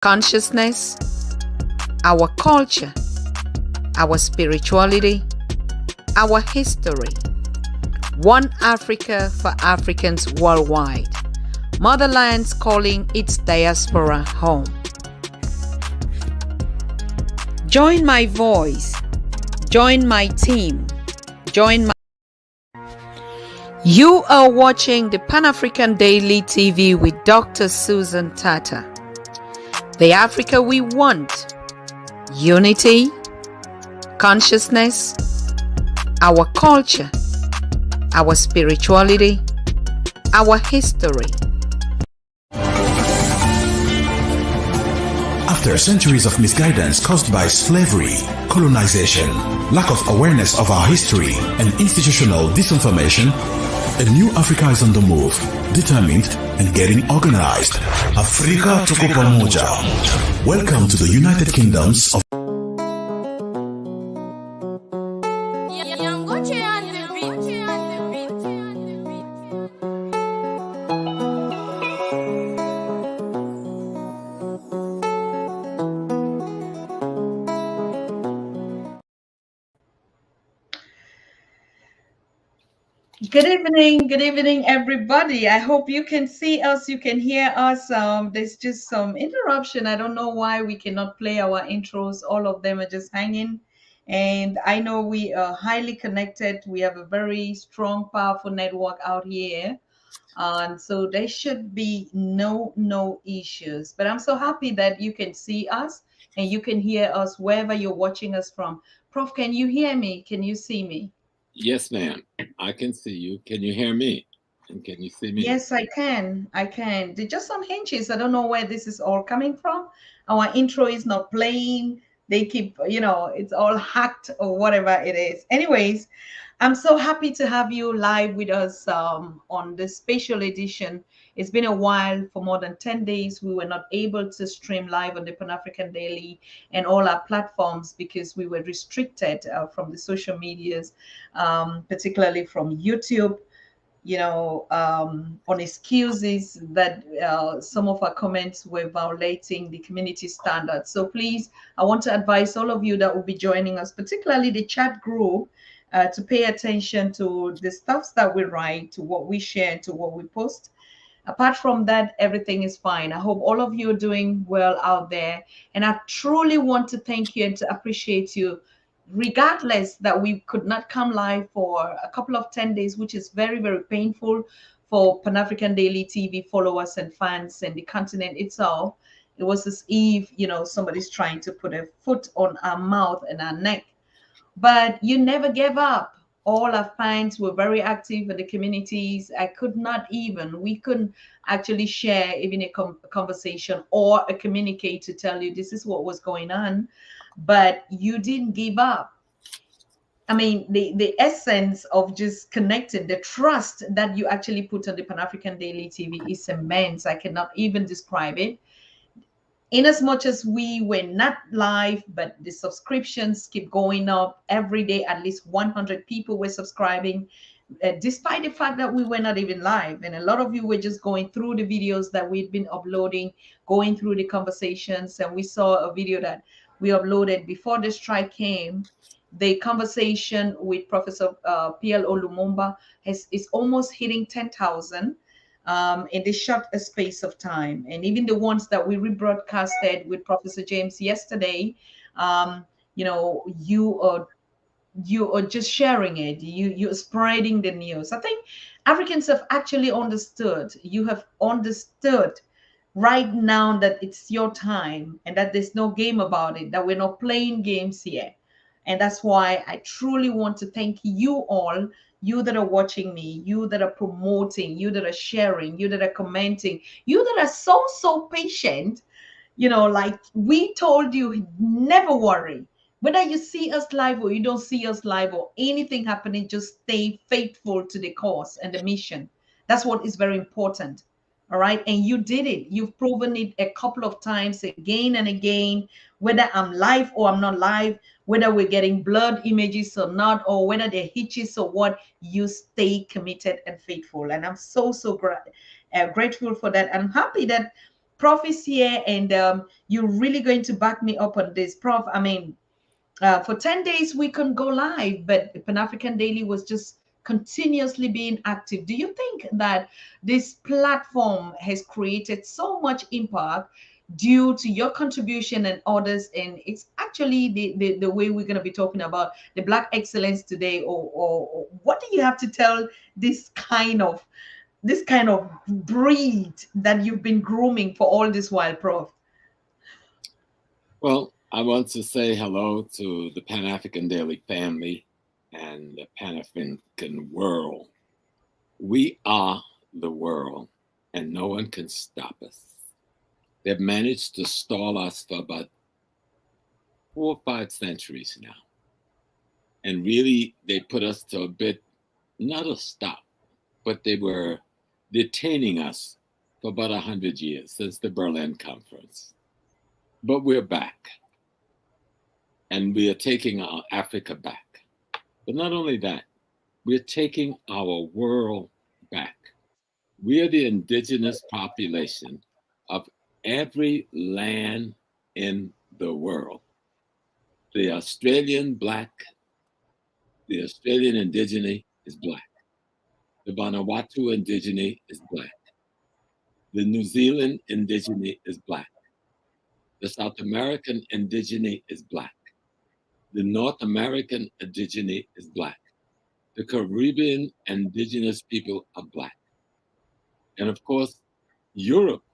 consciousness, our culture, our spirituality, our history. One Africa for Africans worldwide. Motherlands calling its diaspora home. Join my voice. Join my team. Join my. You are watching the Pan-African Daily TV with Dr. Susan Tatah. The Africa we want. Unity, consciousness, our culture, our spirituality, our history. After centuries of misguidance caused by slavery, colonization, lack of awareness of our history, and institutional disinformation, a new Africa is on the move, determined and getting organized. Afrika tuko pamoja. Welcome to the United Kingdoms of Good evening, everybody. I hope you can see us, you can hear us. There's just some interruption. I don't know why we cannot play our intros. All of them are just hanging. And I know we are highly connected. We have a very strong, powerful network out here. And so there should be no issues. But I'm so happy that you can see us and you can hear us wherever you're watching us from. Prof, can you hear me? Can you see me? Yes, ma'am. I can see you. Can you hear me? And can you see me? Yes, I can. I can. There's just some hinges. I don't know where this is all coming from. Our intro is not playing. They keep, it's all hacked or whatever it is. Anyways, I'm so happy to have you live with us on this special edition. It's been a while. For more than 10 days, we were not able to stream live on the Pan-African Daily and all our platforms because we were restricted from the social medias, particularly from YouTube, on excuses that some of our comments were violating the community standards. So please, I want to advise all of you that will be joining us, particularly the chat group, to pay attention to the stuffs that we write, to what we share, to what we post. Apart from that, everything is fine. I hope all of you are doing well out there. And I truly want to thank you and to appreciate you, regardless that we could not come live for a couple of 10 days, which is very, very painful for Pan-African Daily TV followers and fans and the continent itself. It was as if, somebody's trying to put a foot on our mouth and our neck. But you never gave up. All our fans were very active in the communities. We couldn't actually share even a conversation or a communicate to tell you this is what was going on. But you didn't give up. I mean, the essence of just connecting, the trust that you actually put on the Pan-African Daily TV is immense. I cannot even describe it. In as much as we were not live, but the subscriptions keep going up every day. At least 100 people were subscribing, despite the fact that we were not even live. And a lot of you were just going through the videos that we'd been uploading, going through the conversations. And we saw a video that we uploaded before the strike came. The conversation with Professor P.L.O. Lumumba is almost hitting 10,000. In this short space of time. And even the ones that we rebroadcasted with Professor James yesterday, you are just sharing it. You're spreading the news. I think Africans have actually understood. You have understood right now that it's your time and that there's no game about it, that we're not playing games here. And that's why I truly want to thank you all, you that are watching me, you that are promoting, you that are sharing, you that are commenting, you that are so patient. Like we told you, never worry. Whether you see us live or you don't see us live or anything happening, just stay faithful to the cause and the mission. That's what is very important. All right. And you did it. You've proven it a couple of times, again and again, whether I'm live or I'm not live, whether we're getting blood images or not, or whether they're hitches or what, you stay committed and faithful. And I'm so grateful for that. I'm happy that Prof is here, and you're really going to back me up on this. Prof, I mean, for 10 days we couldn't go live, but Pan African Daily was just continuously being active. Do you think that this platform has created so much impact due to your contribution and others? And it's actually the way we're going to be talking about the Black excellence today, or what do you have to tell this kind of breed that you've been grooming for all this while, Prof? Well, I want to say hello to the Pan African Daily family and the Pan African world. We are the world, and no one can stop us. They've managed to stall us for about 4 or 5 centuries now. And really, they put us to a bit, not a stop, but they were detaining us for about 100 years since the Berlin Conference. But we're back. And we are taking our Africa back. But not only that, we're taking our world back. We are the indigenous population of every land in the world. The Australian indigenous is Black. The Vanuatu indigenous is Black. The New Zealand indigenous is Black. The South American indigenous is Black. The North American indigenous is Black. The Caribbean indigenous people are Black. And of course, Europe,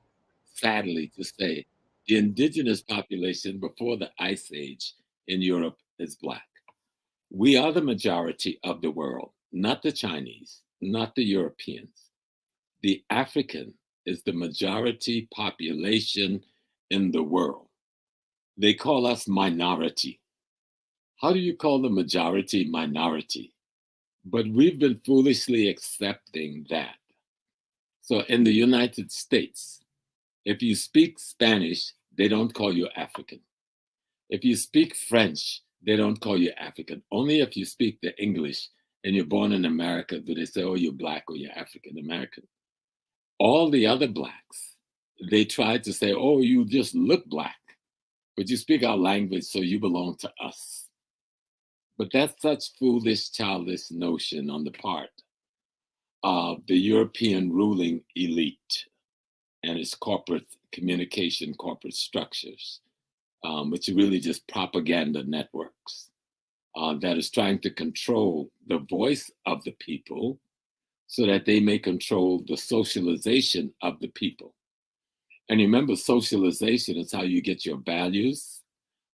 sadly to say, the indigenous population before the Ice Age in Europe is Black. We are the majority of the world, not the Chinese, not the Europeans. The African is the majority population in the world. They call us minority. How do you call the majority minority? But we've been foolishly accepting that. So in the United States, if you speak Spanish, they don't call you African. If you speak French, they don't call you African. Only if you speak the English and you're born in America do they say, oh, you're Black or you're African American. All the other Blacks, they tried to say, oh, you just look Black, but you speak our language, so you belong to us. But that's such foolish, childish notion on the part of the European ruling elite and its corporate communication, corporate structures, which are really just propaganda networks that is trying to control the voice of the people so that they may control the socialization of the people. And remember, socialization is how you get your values,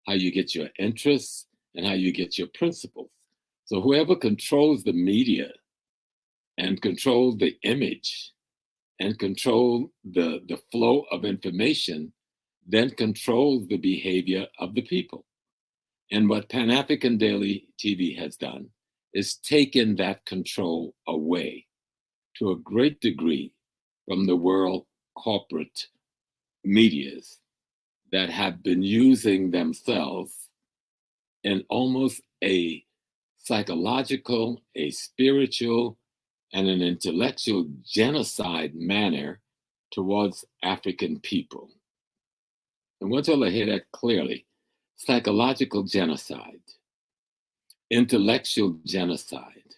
how you get your interests, and how you get your principles. So whoever controls the media and controls the image and control the flow of information, then controls the behavior of the people. And what Pan African Daily TV has done is taken that control away to a great degree from the world corporate medias that have been using themselves in almost a psychological, a spiritual, and an intellectual genocide manner towards African people. I want y'all to hear that clearly. Psychological genocide, intellectual genocide.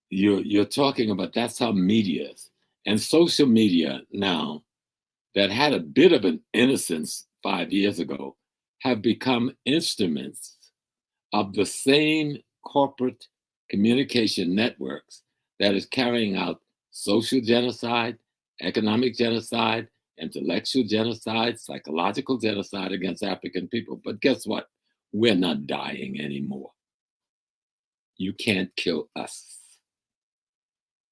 You're talking about that's how media and social media now that had a bit of an innocence 5 years ago have become instruments of the same corporate communication networks that is carrying out social genocide, economic genocide, intellectual genocide, psychological genocide against African people. But guess what? We're not dying anymore. You can't kill us.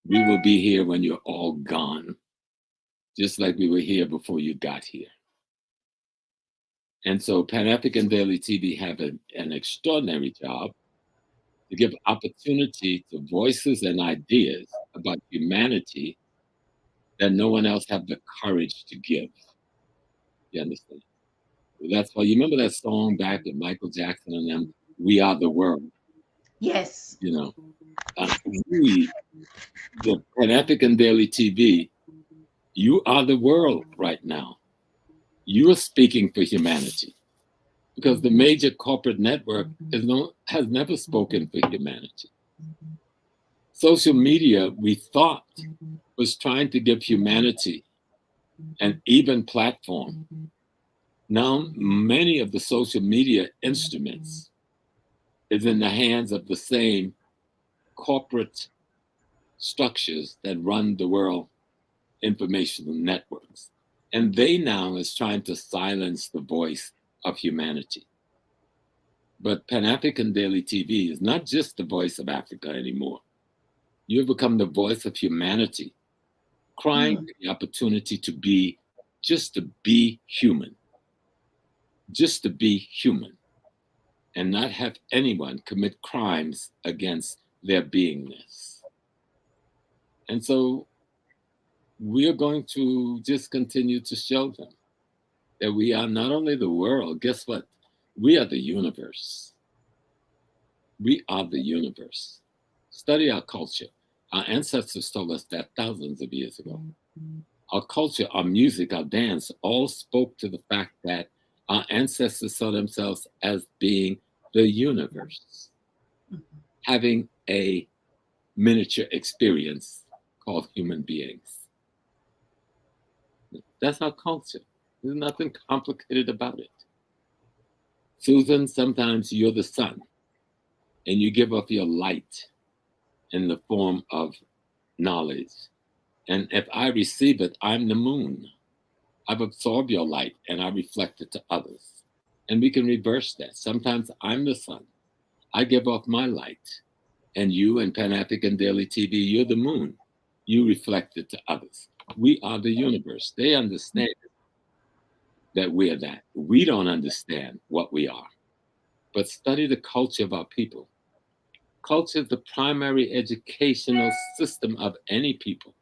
We will be here when you're all gone, just like we were here before you got here. And so Pan African Daily TV have an extraordinary job to give opportunity to voices and ideas about humanity that no one else have the courage to give. You understand? That's why you remember that song back with Michael Jackson and them, "We Are the World." Yes. You know, we, the Pan African Daily TV, You are the world right now. You are speaking for humanity, because the major corporate network has never spoken for humanity. Social media, we thought, was trying to give humanity an even platform. Now, many of the social media instruments is in the hands of the same corporate structures that run the world informational networks. And they now is trying to silence the voice of humanity. But Pan-African Daily TV is not just the voice of Africa anymore. You've become the voice of humanity, crying for the opportunity to be, just to be human. Just to be human. And not have anyone commit crimes against their beingness. And so we are going to just continue to show them that we are not only the world, guess what? We are the universe. We are the universe. Study our culture. Our ancestors told us that thousands of years ago. Our culture, our music, our dance all spoke to the fact that our ancestors saw themselves as being the universe, having a miniature experience called human beings. That's our culture. There's nothing complicated about it. Susan, sometimes you're the sun, and you give off your light in the form of knowledge. And if I receive it, I'm the moon. I've absorbed your light and I reflect it to others. And we can reverse that. Sometimes I'm the sun. I give off my light. And you and Pan-African Daily TV, you're the moon. You reflect it to others. We are the universe. They understand that we are that. We don't understand what we are. But study the culture of our people. Culture is the primary educational system of any people.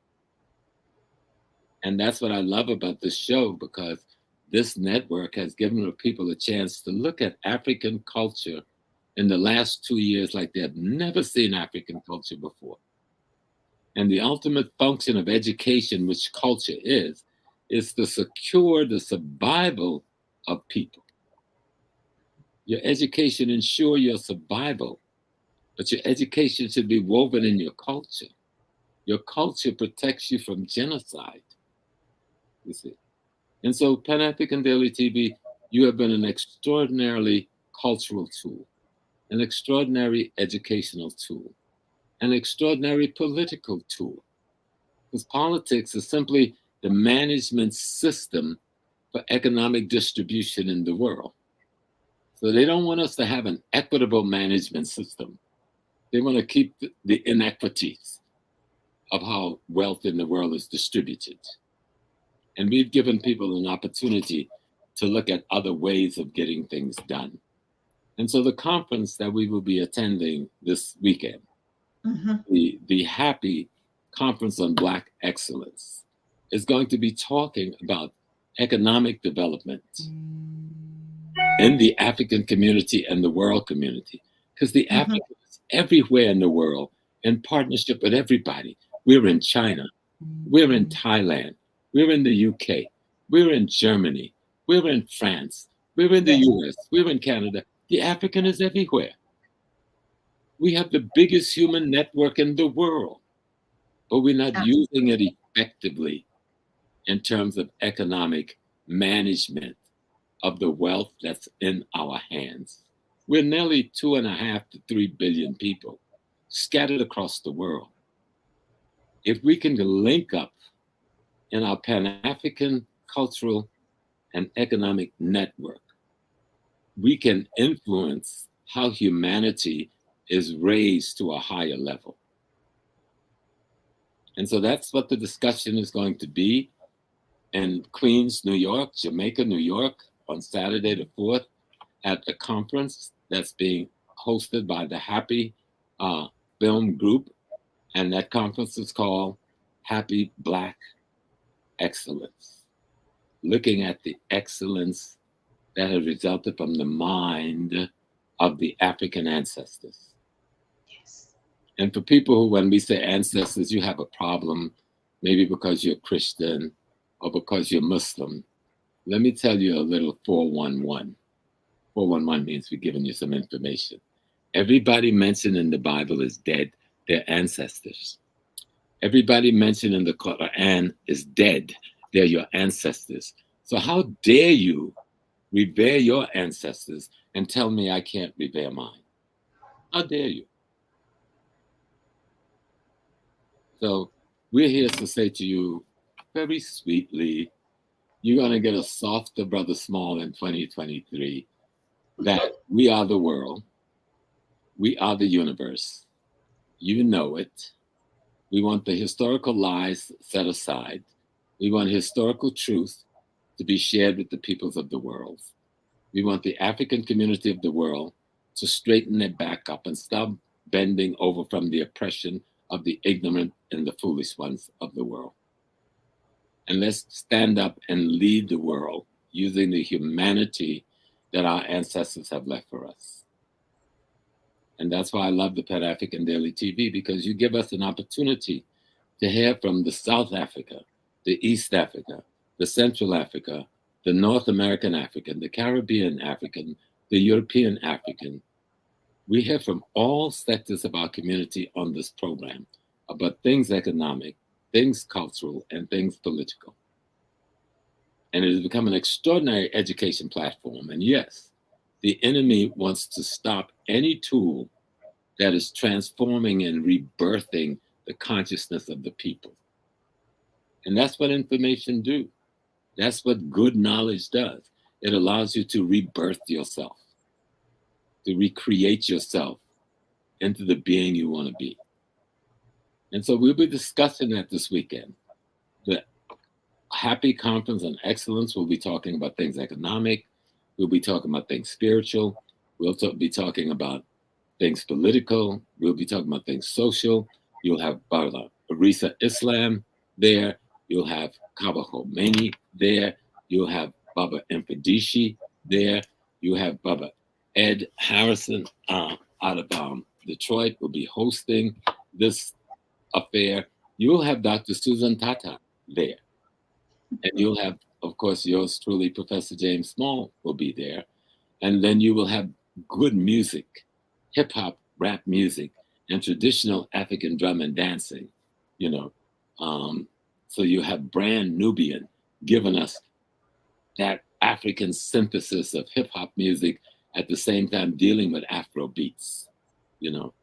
And that's what I love about this show, because this network has given the people a chance to look at African culture in the last 2 years like they have never seen African culture before. And the ultimate function of education, which culture is to secure the survival of people. Your education ensures your survival, but your education should be woven in your culture. Your culture protects you from genocide, you see. And so Pan-African Daily TV, you have been an extraordinarily cultural tool, an extraordinary educational tool, an extraordinary political tool. Because politics is simply the management system for economic distribution in the world. So they don't want us to have an equitable management system. They want to keep the inequities of how wealth in the world is distributed. And we've given people an opportunity to look at other ways of getting things done. And so the conference that we will be attending this weekend, the Happy Conference on Black Excellence, is going to be talking about economic development in the African community and the world community. Because the Africans everywhere in the world, in partnership with everybody. We're in China. We're in Thailand. We're in the UK. We're in Germany. We're in France. We're in the US. We're in Canada. The African is everywhere. We have the biggest human network in the world, but we're not using it effectively in terms of economic management of the wealth that's in our hands. We're nearly 2.5 to 3 billion people scattered across the world. If we can link up in our Pan-African cultural and economic network, we can influence how humanity is raised to a higher level. And so that's what the discussion is going to be in Queens, New York, Jamaica, New York, on Saturday the 4th at the conference that's being hosted by the Happy Film Group. And that conference is called Happy Black Excellence, looking at the excellence that has resulted from the mind of the African ancestors. Yes. And for people who, when we say ancestors, you have a problem, maybe because you're Christian, or because you're Muslim, let me tell you a little 411. 411 means we're giving you some information. Everybody mentioned in the Bible is dead, their ancestors. Everybody mentioned in the Quran is dead, they're your ancestors. So how dare you revere your ancestors and tell me I can't revere mine? How dare you? So we're here to say to you very sweetly, you're going to get a softer Brother Small in 2023, that we are the world. We are the universe. You know it. We want the historical lies set aside. We want historical truth to be shared with the peoples of the world. We want the African community of the world to straighten their back up and stop bending over from the oppression of the ignorant and the foolish ones of the world. And let's stand up and lead the world using the humanity that our ancestors have left for us. And that's why I love the Pan African Daily TV, because you give us an opportunity to hear from the South Africa, the East Africa, the Central Africa, the North American African, the Caribbean African, the European African. We hear from all sectors of our community on this program about things economic, things cultural, and things political. And it has become an extraordinary education platform. And yes, the enemy wants to stop any tool that is transforming and rebirthing the consciousness of the people. And that's what information do. That's what good knowledge does. It allows you to rebirth yourself, to recreate yourself into the being you want to be. And so we'll be discussing that this weekend. The Happy Conference on Excellence, we'll be talking about things economic. We'll be talking about things spiritual. We'll be talking about things political. We'll be talking about things social. You'll have Baba Arisa Islam there. You'll have Kaba Khomeini there. You'll have Baba Mfadishi there. You have Baba Ed Harrison out of Detroit will be hosting this affair. You'll have Dr. Susan Tatah there. And you'll have, of course, yours truly, Professor James Small will be there. And then you will have good music, hip hop, rap music, and traditional African drum and dancing, you know. So you have Brand Nubian giving us that African synthesis of hip hop music at the same time dealing with Afro beats, you know.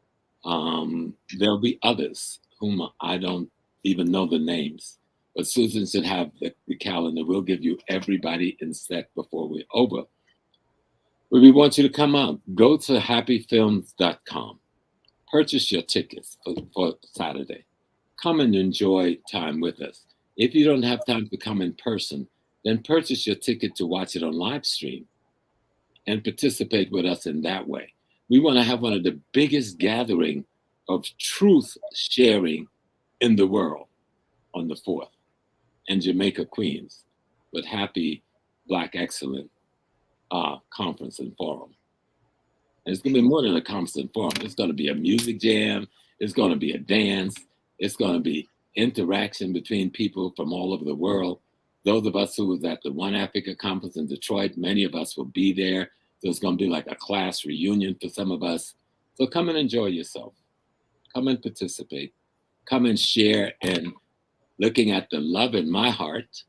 There'll be others whom I don't even know the names, but Susan should have the calendar. We'll give you everybody in set before we're over. But we want you to come out. Go to happyfilms.com. Purchase your tickets for Saturday. Come and enjoy time with us. If you don't have time to come in person, then purchase your ticket to watch it on live stream and participate with us in that way. We want to have one of the biggest gathering of truth sharing in the world on the 4th in Jamaica, Queens, with Happy Black Excellent Conference and Forum. And it's going to be more than a conference and forum. It's going to be a music jam. It's going to be a dance. It's going to be interaction between people from all over the world. Those of us who was at the One Africa Conference in Detroit, many of us will be there. So it's going to be like a class reunion for some of us. So come and enjoy yourself. Come and participate. Come and share in looking at the love in my heart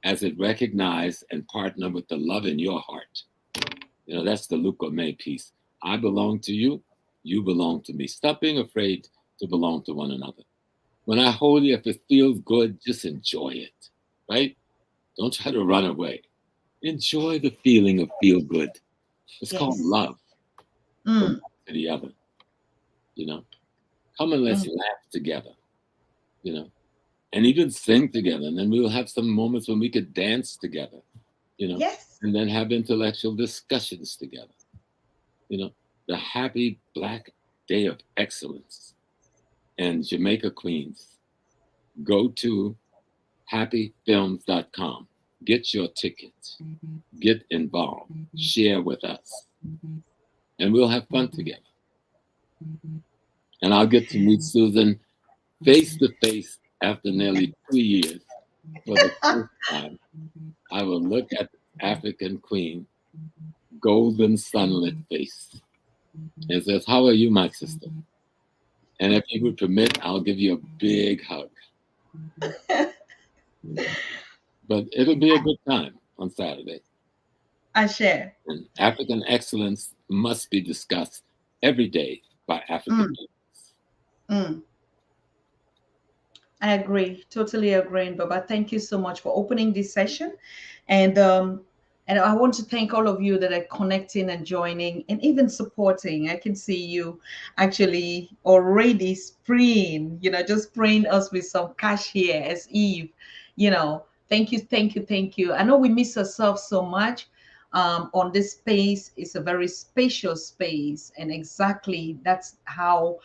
as it recognize and partner with the love in your heart. You know, that's the Luca May piece. I belong to you. You belong to me. Stop being afraid to belong to one another. When I hold you, if it feels good, just enjoy it, right? Don't try to run away. Enjoy the feeling of feel good. It's called love. From one to the other, you know. Come and let's laugh together, you know, and even sing together. And then we'll have some moments when we could dance together, you know, and then have intellectual discussions together. You know, the Happy Black Day of Excellence in Jamaica, Queens. Go to happyfilms.com. Get your tickets. Get involved. Share with us. And we'll have fun together. And I'll get to meet Susan face to face after nearly 2 years for the first time, I will look at the African queen, golden sunlit face, and says, "How are you, my sister?" And if you would permit, I'll give you a big hug. But it'll be a good time on Saturday. I share. And African excellence must be discussed every day by African leaders. Mm. I agree, totally agreeing, Baba. Thank you so much for opening this session, and I want to thank all of you that are connecting and joining and even supporting. I can see you actually already spraying, just spraying us with some cash here as Eve. Thank you, thank you, thank you. I know we miss ourselves so much. On this space is a very spacious space, and exactly that's how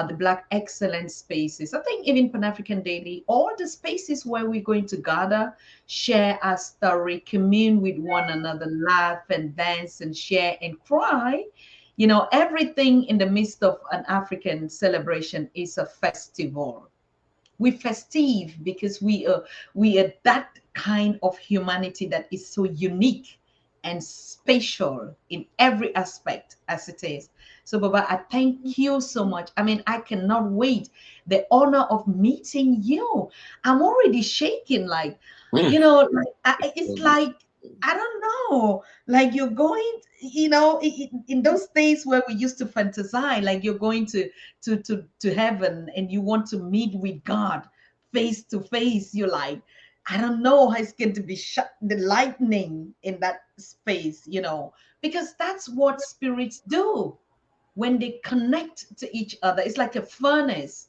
the Black Excellence spaces. I think even Pan African Daily, all the spaces where we're going to gather, share our story, commune with one another, laugh and dance and share and cry. Everything in the midst of an African celebration is a festival. We festive because we are that kind of humanity that is so unique and spatial in every aspect as it is. So Baba, I thank you so much. I mean, I cannot wait the honor of meeting you. I'm already shaking, like, it's like, I don't know, like you're going, in those days where we used to fantasize, like you're going to heaven and you want to meet with God face to face. You're like, I don't know how it's going to be shut the lightning in that space, because that's what spirits do when they connect to each other. It's like a furnace.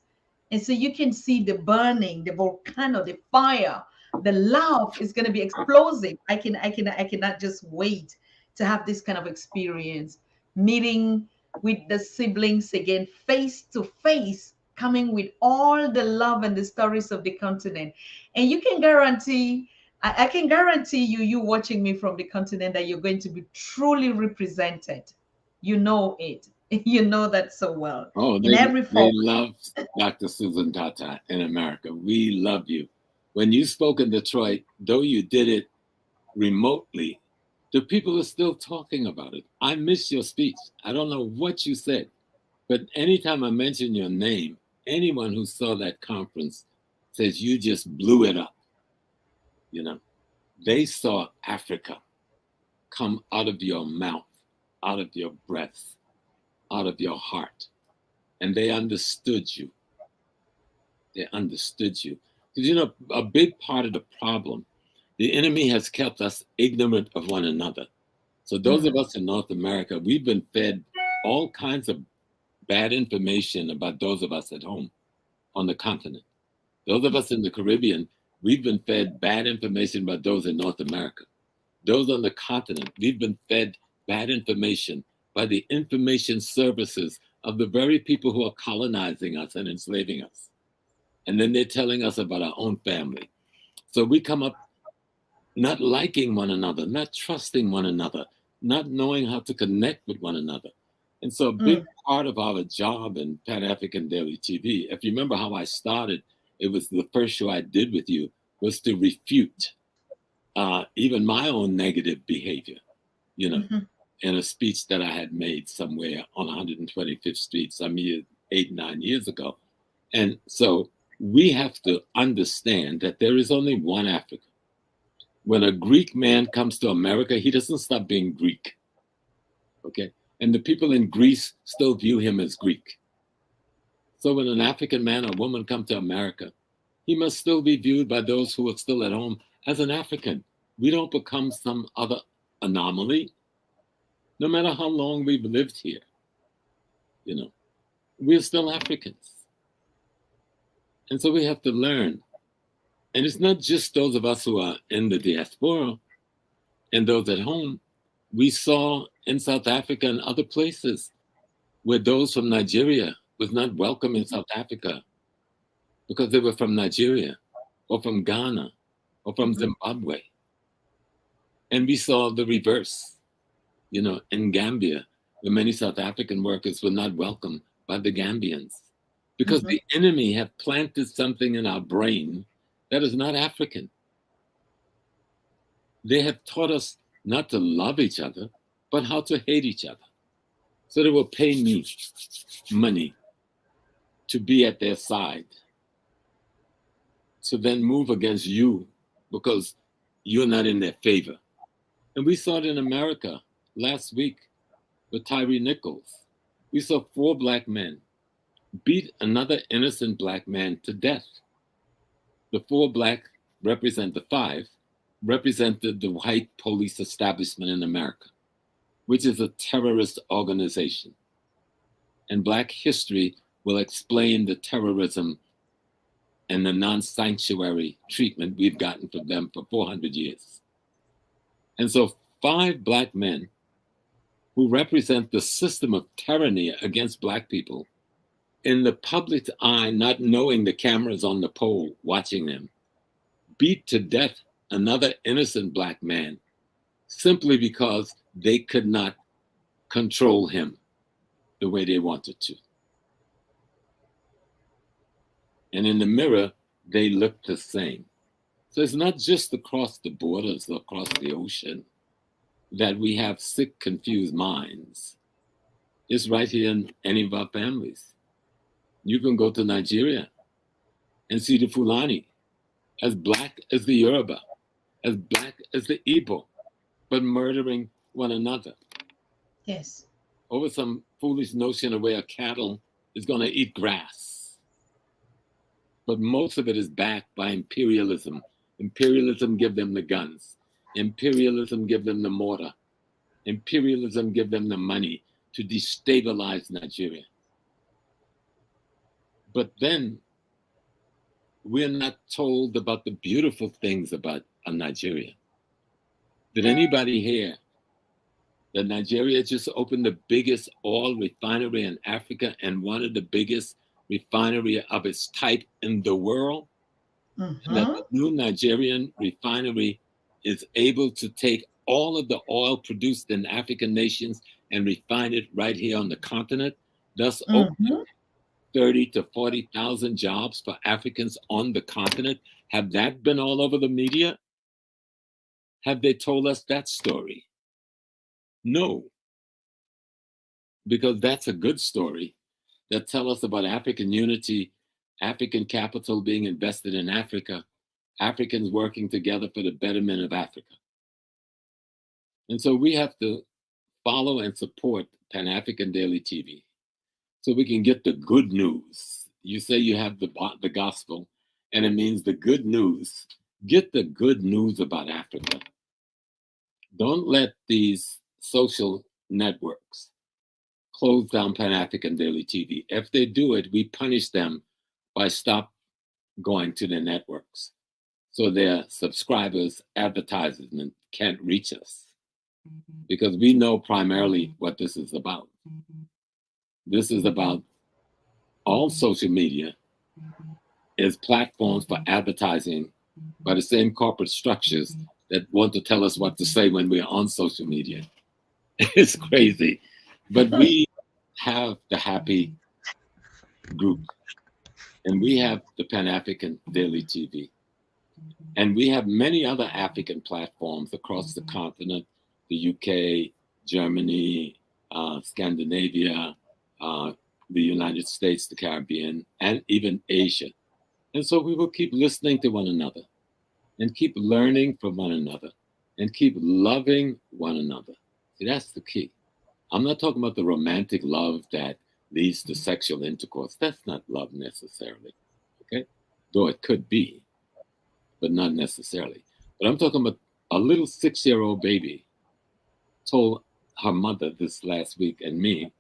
And so you can see the burning, the volcano, the fire, the love is going to be explosive. I cannot just wait to have this kind of experience, meeting with the siblings again, face to face, coming with all the love and the stories of the continent. And you can guarantee, I can guarantee you watching me from the continent, that you're going to be truly represented. You know it. You know that so well. Oh, In every they form. love Dr. Susan Tatah in America. We love you. When you spoke in Detroit, though you did it remotely, the people are still talking about it. I missed your speech. I don't know what you said, but anytime I mention your name, anyone who saw that conference says you just blew it up. They saw Africa come out of your mouth, out of your breath, out of your heart, and they understood you. They understood you. Because, a big part of the problem, the enemy has kept us ignorant of one another. So those of us in North America, we've been fed all kinds of bad information about those of us at home on the continent. Those of us in the Caribbean, we've been fed bad information about those in North America. Those on the continent, we've been fed bad information by the information services of the very people who are colonizing us and enslaving us. And then they're telling us about our own family. So we come up not liking one another, not trusting one another, not knowing how to connect with one another. And so a big part of our job in Pan African Daily TV, if you remember how I started, it was the first show I did with you, was to refute even my own negative behavior, in a speech that I had made somewhere on 125th Street some 8-9 years ago. And so we have to understand that there is only one Africa. When a Greek man comes to America, he doesn't stop being Greek. Okay? And the people in Greece still view him as Greek. So when an African man or woman come to America, he must still be viewed by those who are still at home as an African. We don't become some other anomaly. No matter how long we've lived here, we're still Africans. And so we have to learn. And it's not just those of us who are in the diaspora and those at home. We saw in South Africa and other places where those from Nigeria was not welcome in South Africa because they were from Nigeria or from Ghana or from Zimbabwe. And we saw the reverse, in Gambia, where many South African workers were not welcome by the Gambians because the enemy had planted something in our brain that is not African. They have taught us not to love each other, but how to hate each other. So they will pay me money to be at their side, to then move against you because you're not in their favor. And we saw it in America last week with Tyree Nichols. We saw 4 black men beat another innocent black man to death. The 4 black represent the 5 represented the white police establishment in America, which is a terrorist organization. And Black history will explain the terrorism and the non-sanctuary treatment we've gotten from them for 400 years. And so 5 black men who represent the system of tyranny against black people in the public eye, not knowing the cameras on the pole watching them, beat to death another innocent black man simply because they could not control him the way they wanted to. And in the mirror, they look the same. So it's not just across the borders, across the ocean, that we have sick, confused minds. It's right here in any of our families. You can go to Nigeria and see the Fulani as black as the Yoruba, as black as the Igbo, but murdering one another. Yes. Over some foolish notion of where a cattle is going to eat grass. But most of it is backed by imperialism. Imperialism give them the guns. Imperialism give them the mortar. Imperialism give them the money to destabilize Nigeria. But then we're not told about the beautiful things about Nigeria. Did anybody hear that Nigeria just opened the biggest oil refinery in Africa and one of the biggest refinery of its type in the world? Mm-hmm. And that the new Nigerian refinery is able to take all of the oil produced in African nations and refine it right here on the continent, thus opening 30 to 40,000 jobs for Africans on the continent. Have that been all over the media? Have they told us that story? No, because that's a good story that tells us about African unity, African capital being invested in Africa, Africans working together for the betterment of Africa. And so we have to follow and support Pan-African Daily TV so we can get the good news. You say you have the gospel, and it means the good news. Get the good news about Africa. Don't let these social networks close down Pan-African Daily TV. If they do it, we punish them by stop going to their networks so their subscribers, advertisement can't reach us. Because we know primarily what this is about. This is about all social media is platforms for advertising by the same corporate structures that want to tell us what to say when we're on social media. It's crazy. But we have the Happy Group, and we have the Pan-African Daily TV, and we have many other African platforms across the continent, the UK, Germany, Scandinavia, the United States, the Caribbean, and even Asia. And so we will keep listening to one another and keep learning from one another and keep loving one another. See, that's the key. I'm not talking about the romantic love that leads to sexual intercourse. That's not love necessarily, okay? Though it could be, but not necessarily. But I'm talking about a little 6-year-old baby told her mother this last week and me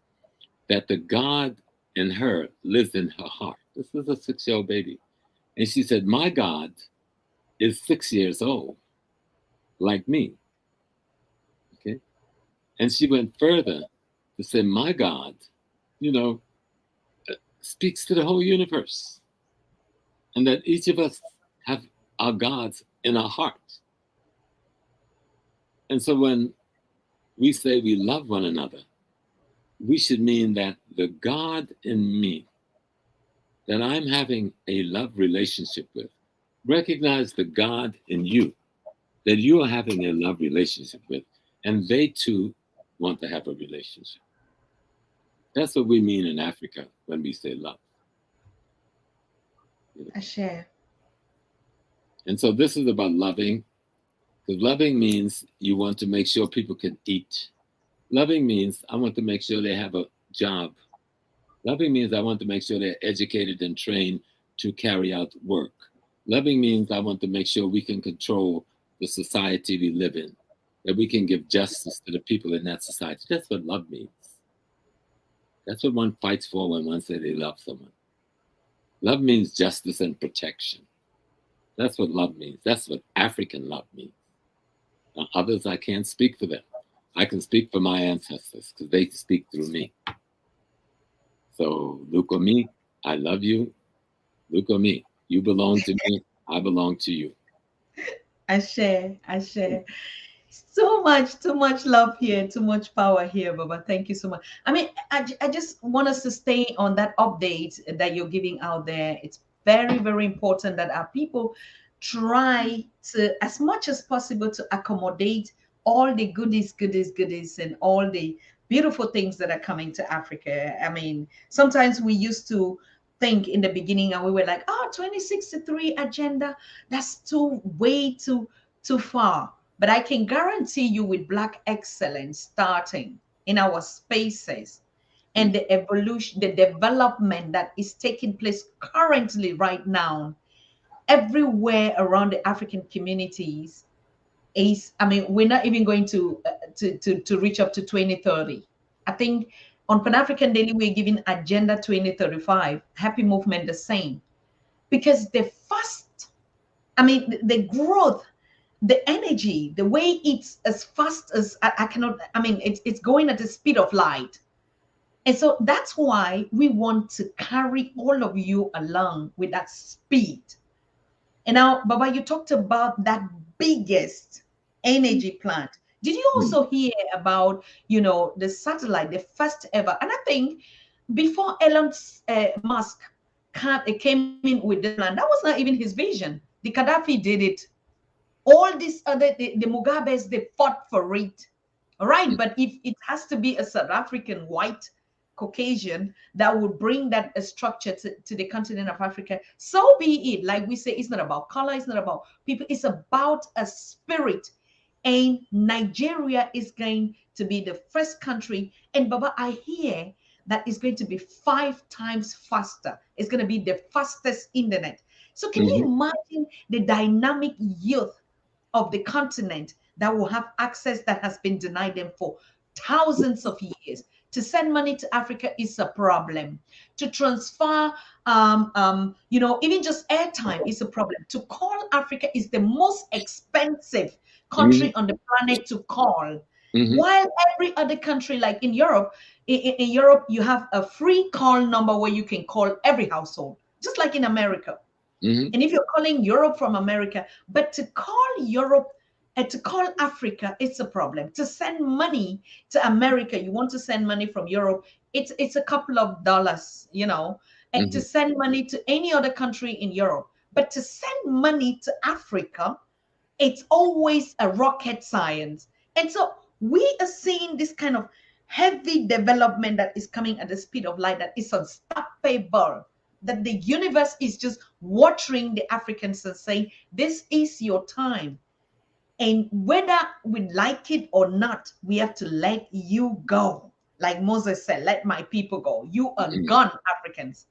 that the God in her lives in her heart. This is a 6-year-old baby. And she said, my God is 6 years old, like me. Okay. And she went further to say, my God, speaks to the whole universe. And that each of us have our gods in our heart. And so when we say we love one another, we should mean that the God in me, that I'm having a love relationship with, recognize the God in you that you are having a love relationship with, and they too want to have a relationship. That's what we mean in Africa when we say love. You know? I share. And so this is about loving, because loving means you want to make sure people can eat. Loving means I want to make sure they have a job. Loving means I want to make sure they're educated and trained to carry out work. Loving means I want to make sure we can control the society we live in, that we can give justice to the people in that society. That's what love means. That's what one fights for when one says they love someone. Love means justice and protection. That's what love means. That's what African love means. Now, others, I can't speak for them. I can speak for my ancestors because they speak through me. So, look at me. I love you. Look at me. You belong to me. I belong to you. I share. I share. So much, too much love here, too much power here, Baba. Thank you so much. I mean, I just want us to stay on that update that you're giving out there. It's very, very important that our people try to, as much as possible, to accommodate all the goodies, and all the beautiful things that are coming to Africa. I mean, sometimes we used to think in the beginning and we were like, oh, 2063 agenda, that's too way too far. But I can guarantee you, with Black excellence starting in our spaces and the evolution, the development that is taking place currently right now, everywhere around the African communities is, I mean, we're not even going to reach up to 2030. I think on Pan African Daily, we're giving Agenda 2035, Happy Movement the same. Because the fast, I mean, the growth, the energy, the way it's as fast as I cannot, I mean, it's going at the speed of light. And so that's why we want to carry all of you along with that speed. And now, Baba, you talked about that biggest energy plant. Did you also hear about, the satellite, the first ever? And I think before Elon Musk came in with this plan, that was not even his vision. The Gaddafi did it. All these other, the Mugabes, they fought for it. All right. But if it has to be a South African white Caucasian that would bring that structure to the continent of Africa, so be it. Like we say, it's not about color, it's not about people, it's about a spirit. And Nigeria is going to be the first country. And Baba, I hear that it's going to be 5 times faster. It's going to be the fastest internet. So can you imagine the dynamic youth of the continent that will have access that has been denied them for thousands of years? To send money to Africa is a problem. To transfer, even just airtime is a problem. To call Africa is the most expensive country on the planet to call. While every other country, like in Europe, in Europe, you have a free call number where you can call every household, just like in America. And if you're calling Europe from America, but to call Europe and to call Africa, it's a problem. To send money to America, you want to send money from Europe, it's a couple of dollars, and to send money to any other country in Europe. But to send money to Africa, it's always a rocket science. And so we are seeing this kind of heavy development that is coming at the speed of light that is unstoppable, that the universe is just watering the Africans and saying, this is your time. And whether we like it or not, we have to let you go. Like Moses said, let my people go. You are gone, Africans.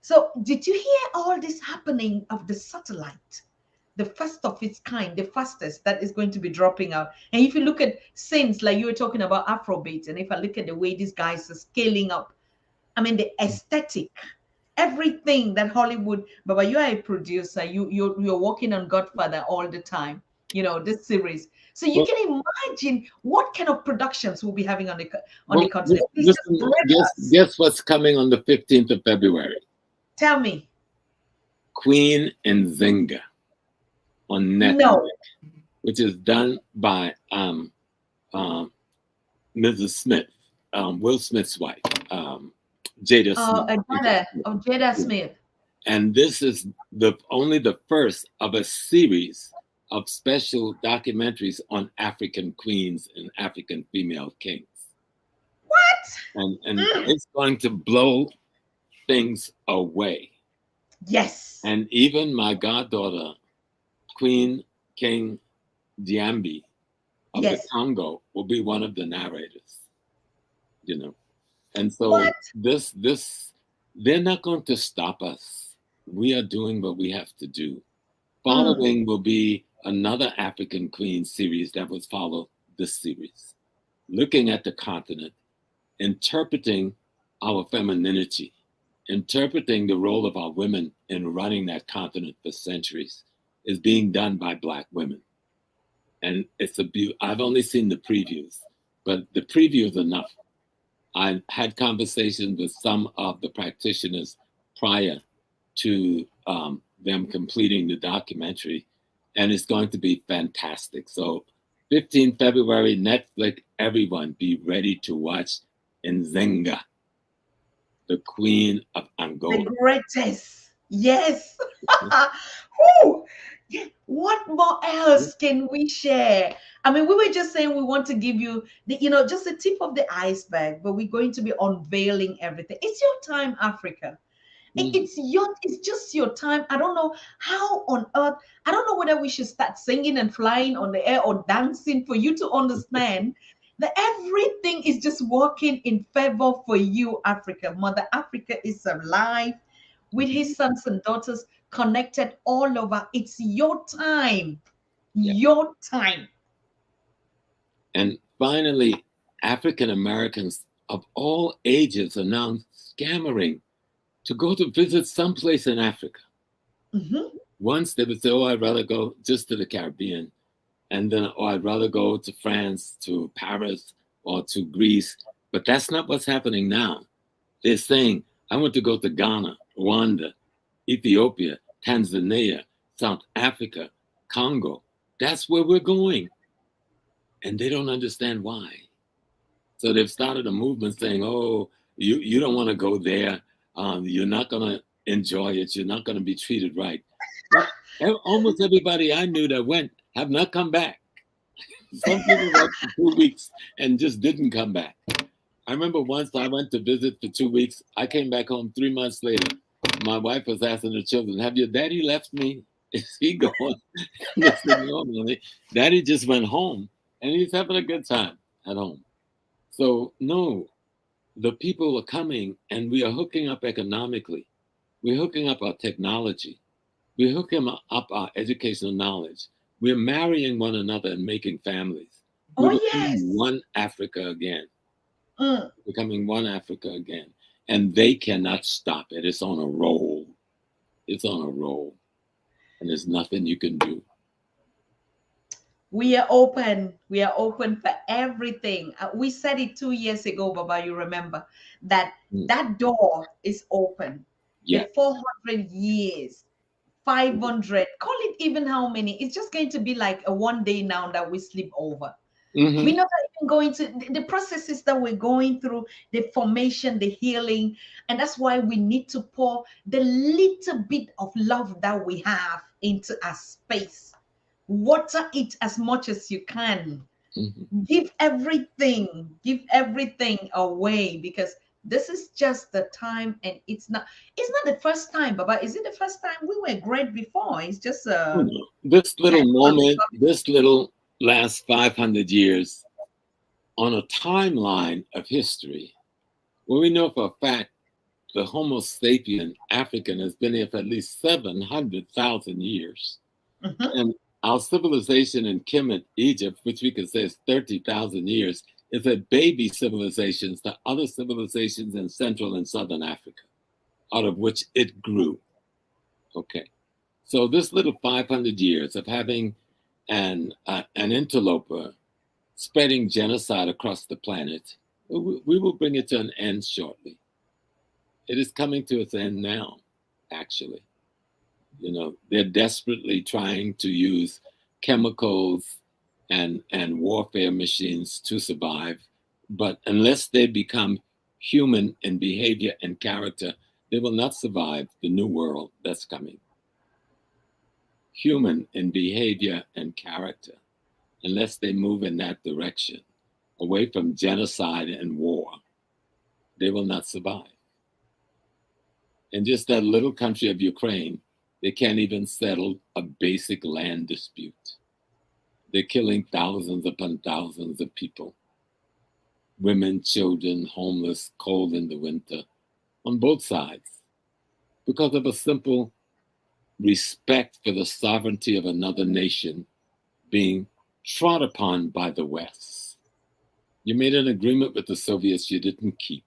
So did you hear all this happening of the satellite? The first of its kind, the fastest that is going to be dropping out. And if you look at scenes like you were talking about Afrobeat, and if I look at the way these guys are scaling up, I mean, the aesthetic, everything that Hollywood, Baba, you are a producer, you're working on Godfather all the time, this series. So you can imagine what kind of productions we'll be having on the continent. Please guess what's coming on the 15th of February? Tell me. Queen and Zinga on Netflix, which is done by Mrs. Smith, Will Smith's wife, Jada Smith. Jada Smith. And this is only the first of a series of special documentaries on African queens and African female kings. And it's going to blow things away. Yes. And even my goddaughter, Queen King Diambi of the Yes. Congo, will be one of the narrators. You know, and so What? this they're not going to stop us. We are doing what we have to do. Following will be another African Queen series that will follow this series, looking at the continent, interpreting our femininity, interpreting the role of our women in running that continent for centuries is being done by Black women. And it's a beauty. I've only seen the previews, but the preview is enough. I had conversations with some of the practitioners prior to them completing the documentary, and it's going to be fantastic. So 15 February, Netflix, everyone be ready to watch Nzenga, the Queen of Angola. The greatest. Yes. Whew. Yeah. What more else can we share? I mean, we were just saying we want to give you the, just the tip of the iceberg, but we're going to be unveiling everything. It's your time, Africa. It's just your time. I don't know how on earth. I don't know whether we should start singing and flying on the air or dancing for you to understand that everything is just working in favor for you, Africa. Mother Africa is alive with his sons and daughters connected all over. It's your time. Yeah. Your time. And finally, African Americans of all ages are now scammering to go to visit someplace in Africa. Mm-hmm. Once they would say, oh, I'd rather go just to the Caribbean. And then, oh, I'd rather go to France, to Paris, or to Greece. But that's not what's happening now. They're saying, I want to go to Ghana, Rwanda, Ethiopia, Tanzania, South Africa, Congo. That's where we're going. And they don't understand why. So they've started a movement saying, oh, you don't want to go there. You're not going to enjoy it. You're not going to be treated right. But almost everybody I knew that went have not come back. Some people went for 2 weeks and just didn't come back. I remember once I went to visit for 2 weeks. I came back home 3 months later. My wife was asking the children, have your daddy left me? Is he gone? They said, no, mommy. Daddy just went home and he's having a good time at home. So no, the people are coming and we are hooking up economically. We're hooking up our technology. We're hooking up our educational knowledge. We're marrying one another and making families. We're becoming one Africa again. Becoming one Africa again. And they cannot stop it. It's on a roll. It's on a roll. And there's nothing you can do. We are open. We are open for everything. We said it 2 years ago, Baba, you remember, that that door is open. Yeah. The 400 years, 500, call it even how many. It's just going to be like a one day now that we sleep over. Mm-hmm. We're not even going to the processes that we're going through, the formation, the healing. And that's why we need to pour the little bit of love that we have into our space. Water it as much as you can. Mm-hmm. Give everything away, because this is just the time. And it's not the first time, Baba. Is it the first time? We were great before. It's just this little moment, this little last 500 years on a timeline of history, where we know for a fact the Homo sapien African has been here for at least 700,000 years. Mm-hmm. And our civilization in Kemet, Egypt, which we could say is 30,000 years, is a baby civilization to other civilizations in Central and Southern Africa, out of which it grew. Okay. So this little 500 years of having an interloper spreading genocide across the planet, we will bring it to an end shortly. It is coming to its end now, actually. You know, they're desperately trying to use chemicals and warfare machines to survive. But unless they become human in behavior and character, they will not survive the new world that's coming. human in behavior and character, unless they move in that direction, away from genocide and war, they will not survive. In just that little country of Ukraine, they can't even settle a basic land dispute. They're killing thousands upon thousands of people. Women, children, homeless, cold in the winter, on both sides, because of a simple respect for the sovereignty of another nation being trod upon by the West. You made an agreement with the Soviets you didn't keep.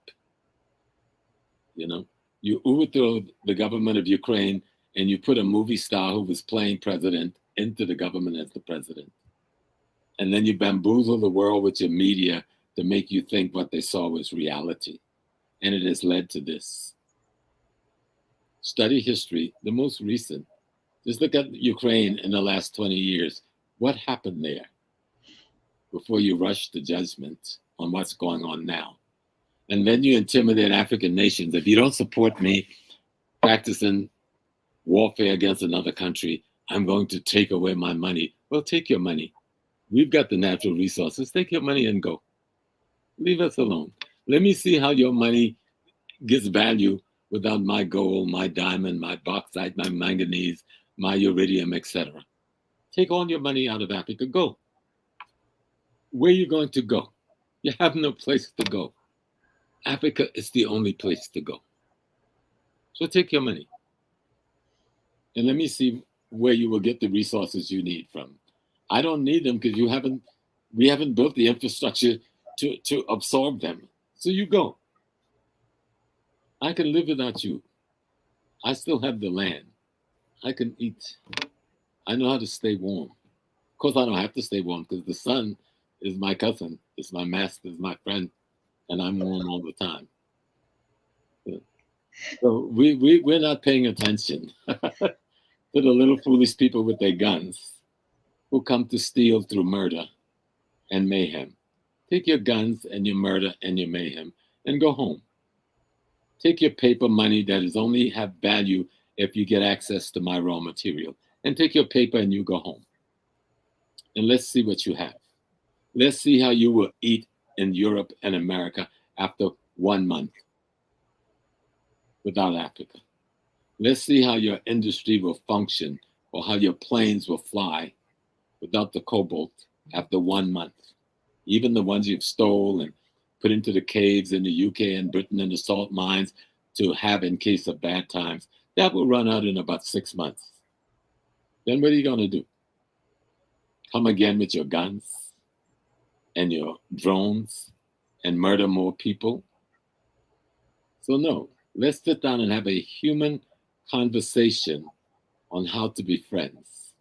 You know, you overthrew the government of Ukraine and you put a movie star who was playing president into the government as the president. And then you bamboozle the world with your media to make you think what they saw was reality. And it has led to this. Study history, the most recent. Just look at Ukraine in the last 20 years. What happened there before you rush to judgment on what's going on now? And then you intimidate African nations. If you don't support me practicing warfare against another country, I'm going to take away my money. Well, take your money. We've got the natural resources. Take your money and go. Leave us alone. Let me see how your money gets value without my gold, my diamond, my bauxite, my manganese, my iridium, etc. Take all your money out of Africa. Go. Where are you going to go? You have no place to go. Africa is the only place to go. So take your money. And let me see where you will get the resources you need from. I don't need them because we haven't built the infrastructure to absorb them. So you go. I can live without you. I still have the land. I can eat. I know how to stay warm. Of course, I don't have to stay warm because the sun is my cousin. It's my master, it's my friend, and I'm warm all the time. So we're not paying attention to the little foolish people with their guns who come to steal through murder and mayhem. Take your guns and your murder and your mayhem and go home. Take your paper money that is only have value if you get access to my raw material, and take your paper and you go home. And let's see what you have. Let's see how you will eat in Europe and America after 1 month without Africa. Let's see how your industry will function or how your planes will fly without the cobalt after 1 month. Even the ones you've stolen and put into the caves in the UK and Britain and the salt mines to have in case of bad times, that will run out in about 6 months. Then what are you going to do? Come again with your guns and your drones and murder more people? So no, let's sit down and have a human conversation on how to be friends.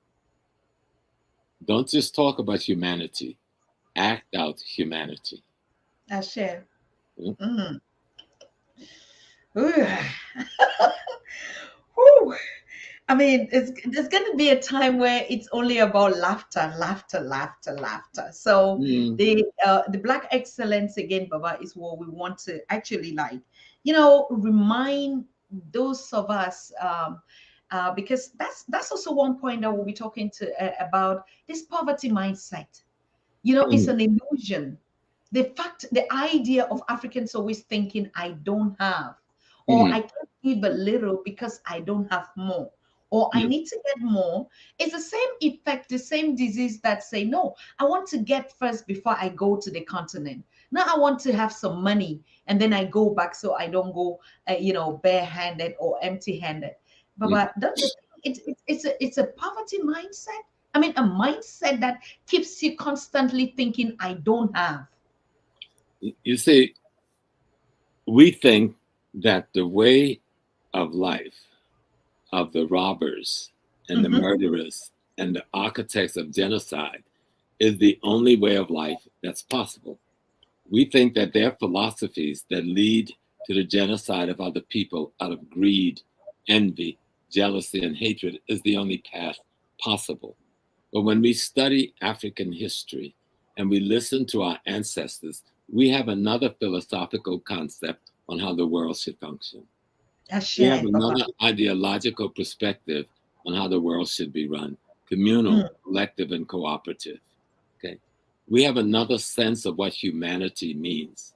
Don't just talk about humanity. Act out humanity. I share. Mm-hmm. Whew. I mean, there's going to be a time where it's only about laughter. So the Black excellence again, Baba, is what we want to actually remind those of us. Because that's also one point that we'll be talking about this poverty mindset. It's an illusion. The idea of Africans always thinking I don't have, or I can't give a little because I don't have more, or I need to get more. It's the same effect, the same disease that say, no, I want to get first before I go to the continent. Now I want to have some money and then I go back so I don't go, barehanded or empty-handed. But don't you think it's a poverty mindset? I mean, a mindset that keeps you constantly thinking, I don't have. You see, we think that the way of life of the robbers and the murderers and the architects of genocide is the only way of life that's possible. We think that their philosophies that lead to the genocide of other people out of greed, envy, jealousy, and hatred is the only path possible. But when we study African history and we listen to our ancestors, we have another philosophical concept on how the world should function. We have another ideological perspective on how the world should be run: communal, collective, and cooperative. Okay. We have another sense of what humanity means.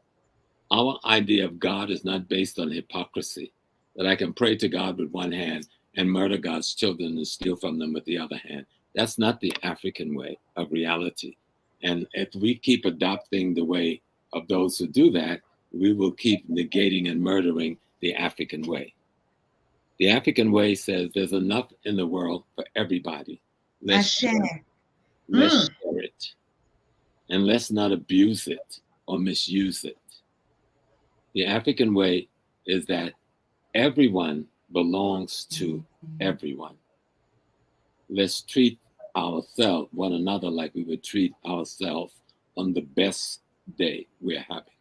Our idea of God is not based on hypocrisy, that I can pray to God with one hand and murder God's children and steal from them with the other hand. That's not the African way of reality. And if we keep adopting the way of those who do that, we will keep negating and murdering the African way. The African way says there's enough in the world for everybody. Let's share it. And let's not abuse it or misuse it. The African way is that everyone belongs to everyone. Let's treat ourselves, one another, like we would treat ourselves on the best day we're having.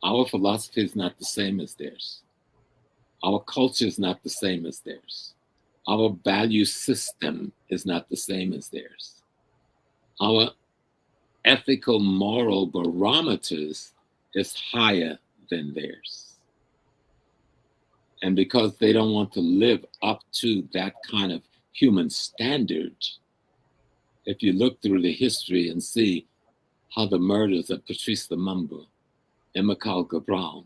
Our philosophy is not the same as theirs. Our culture is not the same as theirs. Our value system is not the same as theirs. Our ethical, moral barometers is higher than theirs. And because they don't want to live up to that kind of human standard, if you look through the history and see how the murders of Patrice Lumumba, Emekal Cabral,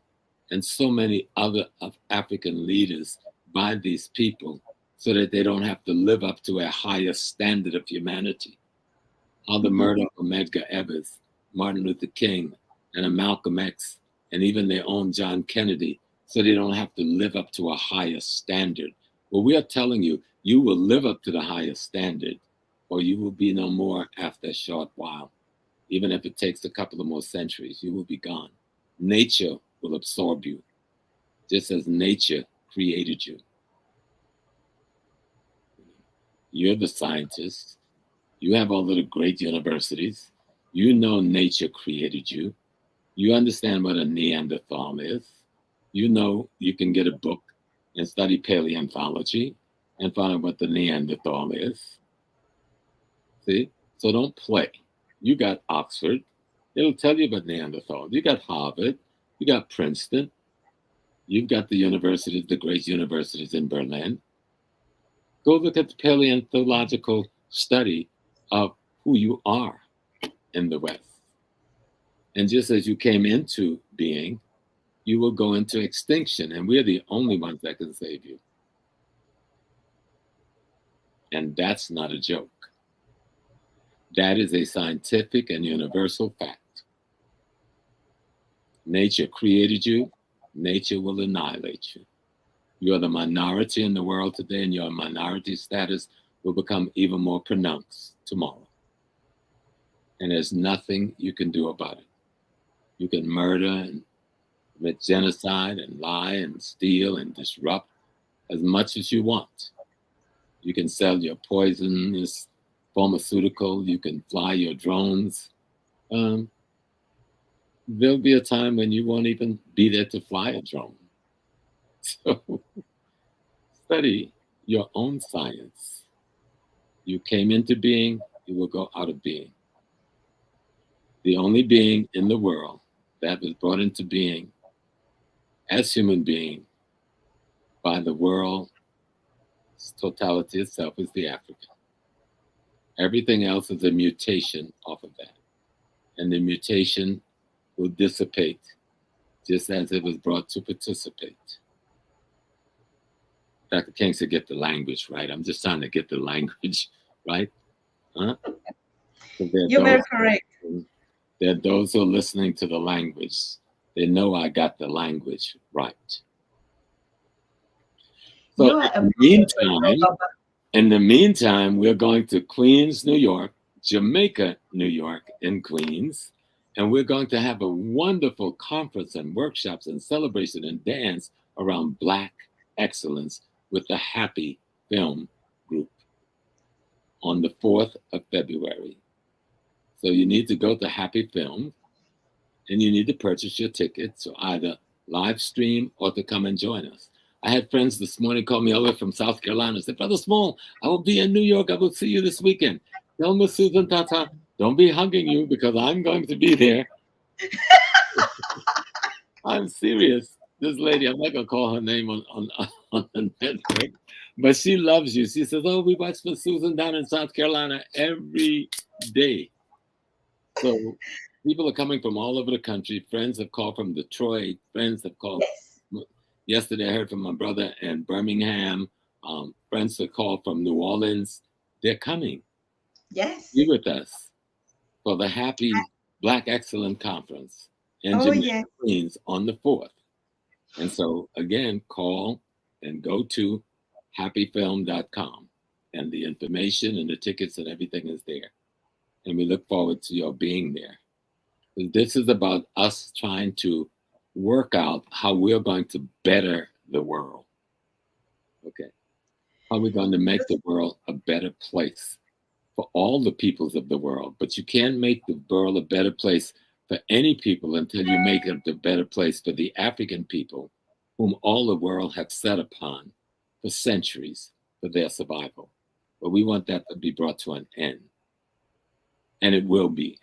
and so many other of African leaders by these people so that they don't have to live up to a higher standard of humanity. How the murder of Medgar Evers, Martin Luther King, and Malcolm X, and even their own John Kennedy, so they don't have to live up to a higher standard. Well, we are telling you, you will live up to the higher standard, or you will be no more after a short while. Even if it takes a couple of more centuries, you will be gone. Nature will absorb you, just as nature created you. You're the scientists. You have all of the great universities. You know nature created you. You understand what a Neanderthal is. You know you can get a book and study paleontology and find out what the Neanderthal is. See? So don't play. You got Oxford. It'll tell you about Neanderthal. You got Harvard. You got Princeton. You've got the universities, the great universities in Berlin. Go look at the paleontological study of who you are in the West. And just as you came into being, you will go into extinction, and we're the only ones that can save you. And that's not a joke. That is a scientific and universal fact. Nature created you. Nature will annihilate you. You are the minority in the world today, and your minority status will become even more pronounced tomorrow. And there's nothing you can do about it. You can murder and commit genocide and lie and steal and disrupt as much as you want. You can sell your poisonous pharmaceutical. You can fly your drones. There'll be a time when you won't even be there to fly a drone. So study your own science. You came into being, you will go out of being. The only being in the world that was brought into being as human being by the world's totality itself is the African. Everything else is a mutation off of that. And the mutation will dissipate just as it was brought to participate. Dr. King said, get the language right. I'm just trying to get the language right. Huh? You're very correct. There are those who are listening to the language. They know I got the language right. So in the meantime, we're going to Queens, New York, Jamaica, New York, and Queens. And we're going to have a wonderful conference and workshops and celebration and dance around Black excellence with the Happy Film Group on the 4th of February. So you need to go to Happy Film and you need to purchase your tickets to either live stream or to come and join us. I had friends this morning call me over from South Carolina and said, Brother Small, I will be in New York. I will see you this weekend. Tell Miss Susan Tatah, don't be hugging you because I'm going to be there. I'm serious. This lady, I'm not going to call her name on the network, But she loves you. She says, "Oh, we watch for Susan down in South Carolina every day." So people are coming from all over the country. Friends have called from Detroit. Friends have called. Yes. Yesterday, I heard from my brother in Birmingham. Friends have called from New Orleans. They're coming. Be Yes. with us for the Happy Black Excellence Conference in Oh, Jamaica, yes. Queens on the 4th. And so, again, call and go to happyfilm.com, and the information and the tickets and everything is there. And we look forward to your being there. This is about us trying to work out how we're going to better the world. Okay. How we're going to make the world a better place for all the peoples of the world. But you can't make the world a better place for any people until you make it a better place for the African people, whom all the world have set upon for centuries for their survival. But we want that to be brought to an end. And it will be.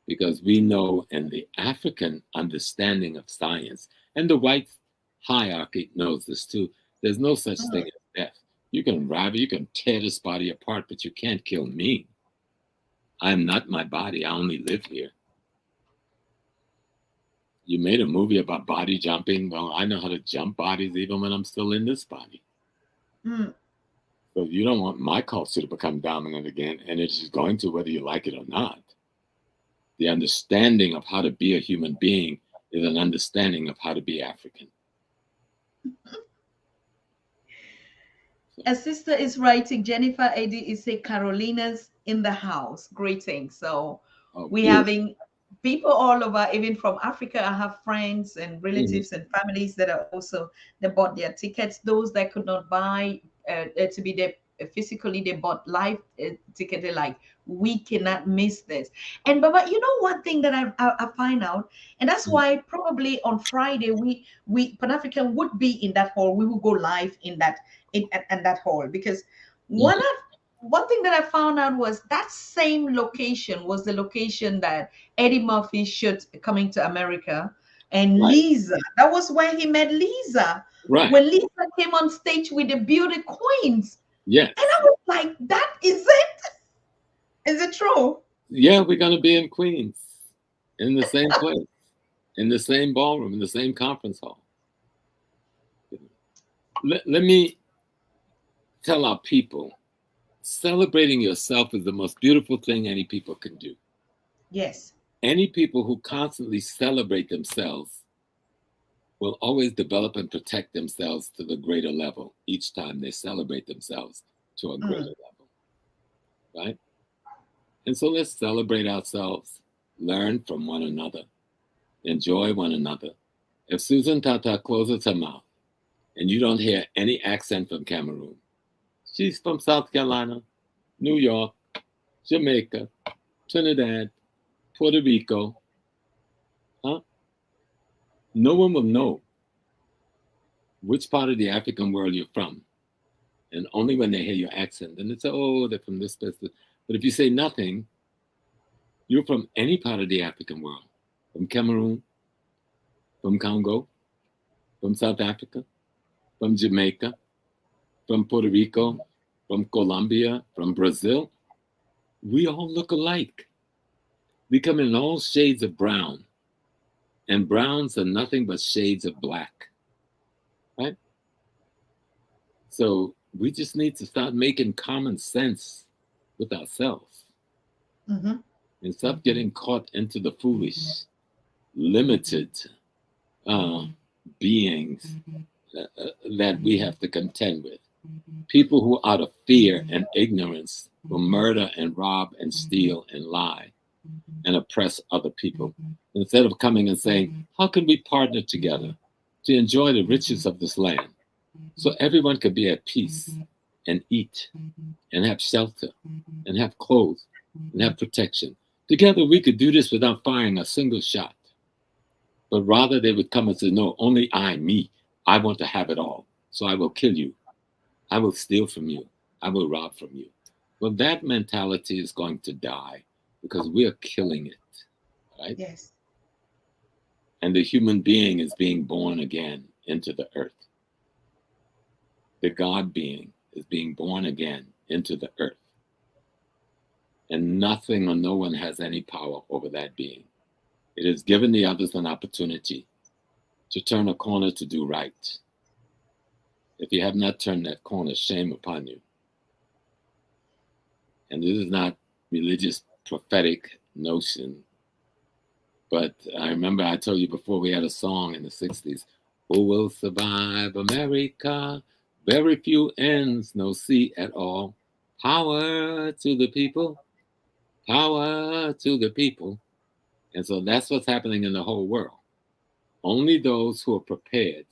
Because we know in the African understanding of science, and the white hierarchy knows this too, there's no such thing as death. You can rival, you can tear this body apart, but you can't kill me. I am not my body. I only live here. You made a movie about body jumping. Well, I know how to jump bodies even when I'm still in this body. Mm. So you don't want my culture to become dominant again, and it's going to, whether you like it or not. The understanding of how to be a human being is an understanding of how to be African. A sister is writing, Jennifer Eddie is saying Carolina's in the house. Greetings. So we're having people all over, even from Africa. I have friends and relatives and families that are also, they bought their tickets. Those that could not buy to be there physically, they bought live ticket. They're like, we cannot miss this. And Baba, you know one thing that I find out, and that's why probably on Friday we Pan African would be in that hall. We will go live in that in that hall, because one thing that I found out was that same location was the location that Eddie Murphy shot Coming to America, and Lisa. That was where he met Lisa. Right. When Lisa came on stage with the Beauty Queens. Yes. And I was like, that is it? Is it true? Yeah, we're going to be in Queens, in the same place, in the same ballroom, in the same conference hall. Let me tell our people, celebrating yourself is the most beautiful thing any people can do. Yes. Any people who constantly celebrate themselves will always develop and protect themselves to the greater level each time they celebrate themselves to a greater level. Right? And so let's celebrate ourselves, learn from one another, enjoy one another. If Susan Tatah closes her mouth and you don't hear any accent from Cameroon, she's from South Carolina, New York, Jamaica, Trinidad, Puerto Rico. Huh? No one will know which part of the African world you're from. And only when they hear your accent, then they say, oh, they're from this place. But if you say nothing, you're from any part of the African world, from Cameroon, from Congo, from South Africa, from Jamaica, from Puerto Rico, from Colombia, from Brazil. We all look alike. We come in all shades of brown, and browns are nothing but shades of black, right? So we just need to start making common sense with ourselves and stop getting caught into the foolish, limited beings that we have to contend with. People who out of fear and ignorance will murder and rob and steal and lie and oppress other people, instead of coming and saying, how can we partner together to enjoy the riches of this land so everyone can be at peace and eat and have shelter and have clothes and have protection. Together we could do this without firing a single shot. But rather they would come and say, no, only me. I want to have it all. So I will kill you. I will steal from you. I will rob from you. Well, that mentality is going to die because we are killing it, right? Yes. And the human being is being born again into the earth. the God being is being born again into the earth. And nothing or no one has any power over that being. It has given the others an opportunity to turn a corner to do right. If you have not turned that corner, shame upon you. And this is not religious prophetic notion, but I remember I told you before we had a song in the 60s, who will survive America? Very few ends, no sea at all. Power to the people, power to the people. And so that's what's happening in the whole world. Only those who are prepared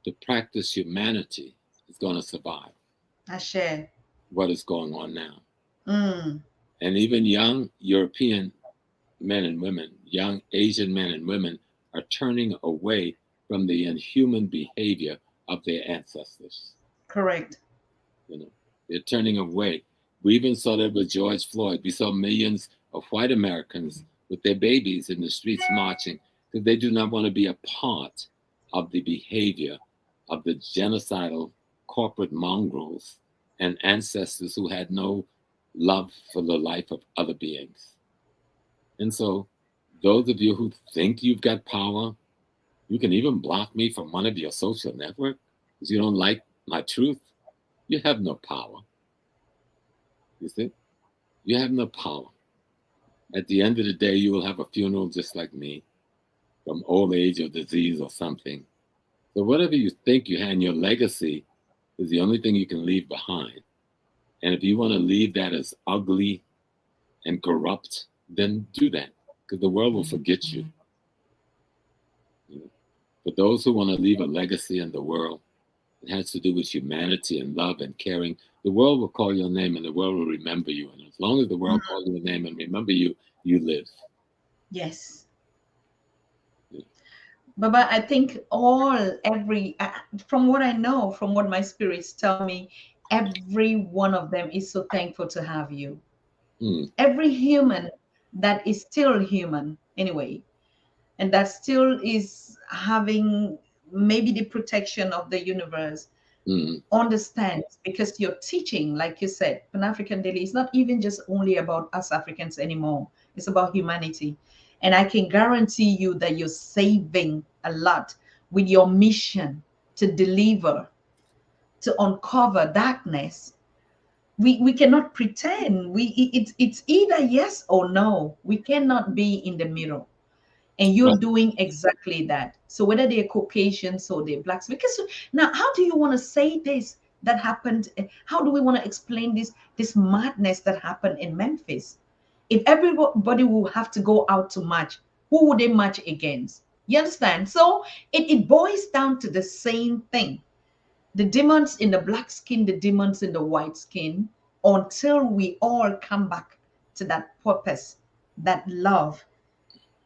to practice humanity is going to survive Ashe. what is going on now. Mm. And even young European men and women, young Asian men and women are turning away from the inhuman behavior of their ancestors. Correct. You know, they're turning away. We even saw that with George Floyd. We saw millions of white Americans with their babies in the streets marching because they do not want to be a part of the behavior of the genocidal corporate mongrels and ancestors who had no love for the life of other beings. And so those of you who think you've got power, you can even block me from one of your social networks because you don't like my truth. You have no power. You see? You have no power. At the end of the day, you will have a funeral just like me, from old age or disease or something. So whatever you think you had, your legacy is the only thing you can leave behind. And if you want to leave that as ugly and corrupt, then do that, because the world will forget you. For those who want to leave a legacy in the world, it has to do with humanity and love and caring. The world will call your name and the world will remember you. And as long as the world calls your name and remember you, you live. Yes. Yeah. Baba, I think from what I know, from what my spirits tell me, every one of them is so thankful to have you. Every human that is still human, anyway, and that still is having maybe the protection of the universe, understands, because you're teaching, like you said, Pan-African Daily is not even just only about us Africans anymore. It's about humanity. And I can guarantee you that you're saving a lot with your mission to deliver, to uncover darkness. We cannot pretend. It's either yes or no. We cannot be in the middle. And you're doing exactly that. So whether they're Caucasians or they're blacks, because now how do you want to say this that happened? How do we want to explain this madness that happened in Memphis? If everybody will have to go out to march, who would they march against? You understand? So it boils down to the same thing. The demons in the black skin, the demons in the white skin, until we all come back to that purpose, that love,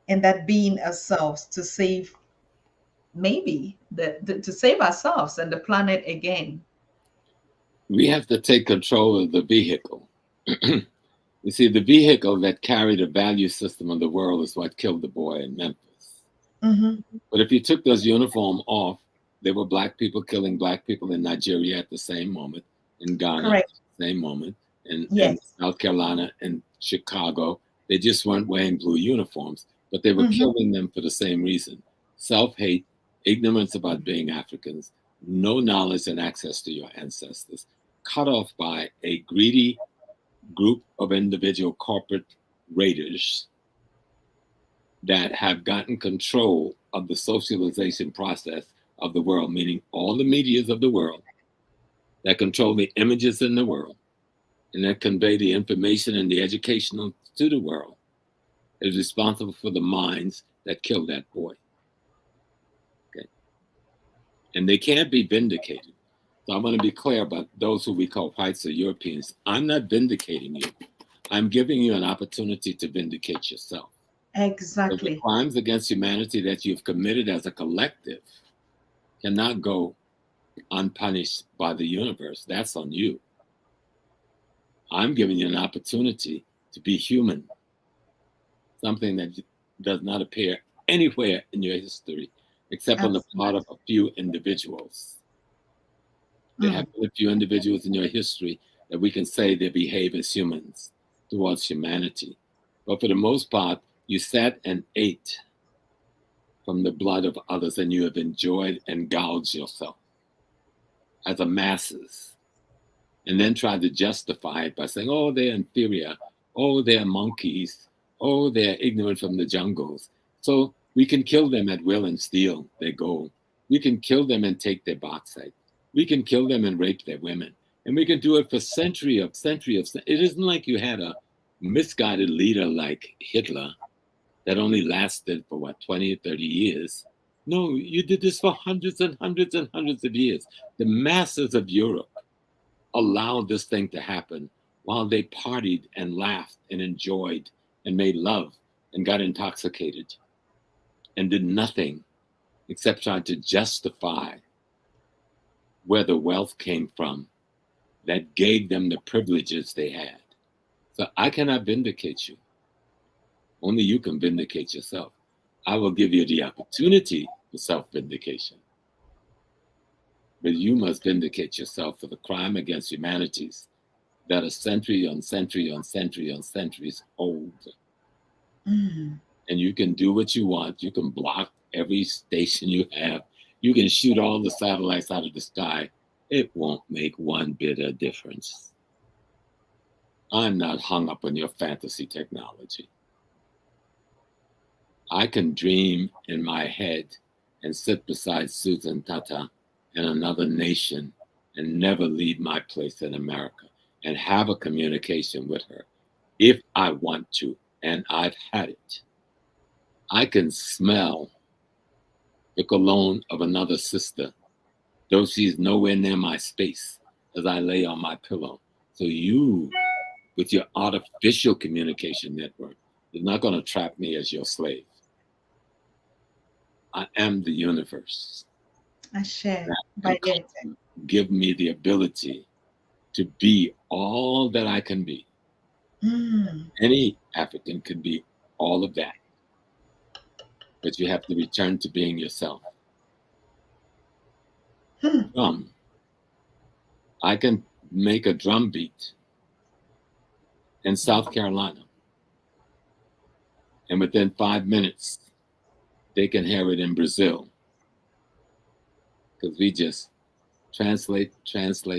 and that being ourselves to save, maybe to save ourselves and the planet again. We have to take control of the vehicle. You see, the vehicle that carried the value system of the world is what killed the boy in Memphis. But if you took those uniforms off, there were black people killing black people in Nigeria at the same moment, in Ghana at the same moment, in South Carolina and Chicago. They just weren't wearing blue uniforms, but they were killing them for the same reason. Self-hate, ignorance about being Africans, no knowledge and access to your ancestors, cut off by a greedy group of individual corporate raiders that have gotten control of the socialization process of the world, meaning all the medias of the world, that control the images in the world, and that convey the information and the educational to the world, is responsible for the minds that killed that boy. Okay. And they can't be vindicated. So I want to be clear about those who we call whites or Europeans. I'm not vindicating you. I'm giving you an opportunity to vindicate yourself. Exactly. But the crimes against humanity that you've committed as a collective cannot go unpunished by the universe. That's on you. I'm giving you an opportunity to be human, something that does not appear anywhere in your history except on the part of a few individuals. There have been a few individuals in your history that we can say they behave as humans towards humanity. But for the most part, you sat and ate from the blood of others, and you have enjoyed and gouged yourself as a masses, and then tried to justify it by saying, oh, they're inferior, oh, they're monkeys, oh, they're ignorant from the jungles. So we can kill them at will and steal their gold. We can kill them and take their bauxite. We can kill them and rape their women. And we can do it for century of. It isn't like you had a misguided leader like Hitler that only lasted for what, 20 or 30 years. No, you did this for hundreds and hundreds and hundreds of years. The masses of Europe allowed this thing to happen while they partied and laughed and enjoyed and made love and got intoxicated and did nothing except try to justify where the wealth came from that gave them the privileges they had. So I cannot vindicate you. Only you can vindicate yourself. I will give you the opportunity for self-vindication. But you must vindicate yourself for the crime against humanities that are century on century on century on centuries old. And you can do what you want. You can block every station you have. You can shoot all the satellites out of the sky. It won't make one bit of difference. I'm not hung up on your fantasy technology. I can dream in my head and sit beside Susan Tatah in another nation and never leave my place in America and have a communication with her if I want to, and I've had it. I can smell the cologne of another sister, though she's nowhere near my space as I lay on my pillow. So you, with your artificial communication network, is not going to trap me as your slave. I am the universe. I share. Give me the ability to be all that I can be. Any African can be all of that. But you have to return to being yourself. Drum. I can make a drum beat in South Carolina. And within 5 minutes, they can hear it in Brazil. Because we just translate. Okay.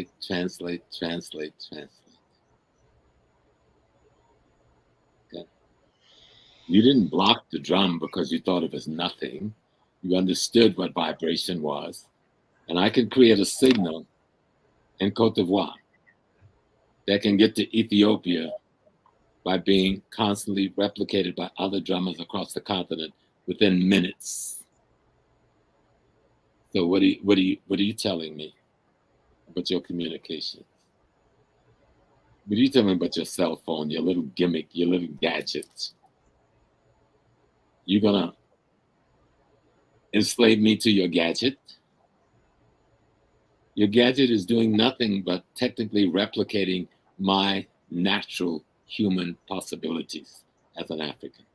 You didn't block the drum because you thought it was nothing. You understood what vibration was. And I can create a signal in Cote d'Ivoire that can get to Ethiopia by being constantly replicated by other drummers across the continent within minutes. So what are you telling me about your communication? What are you telling me about your cell phone, your little gimmick, your little gadgets? You gonna enslave me to your gadget? Your gadget is doing nothing but technically replicating my natural human possibilities as an African.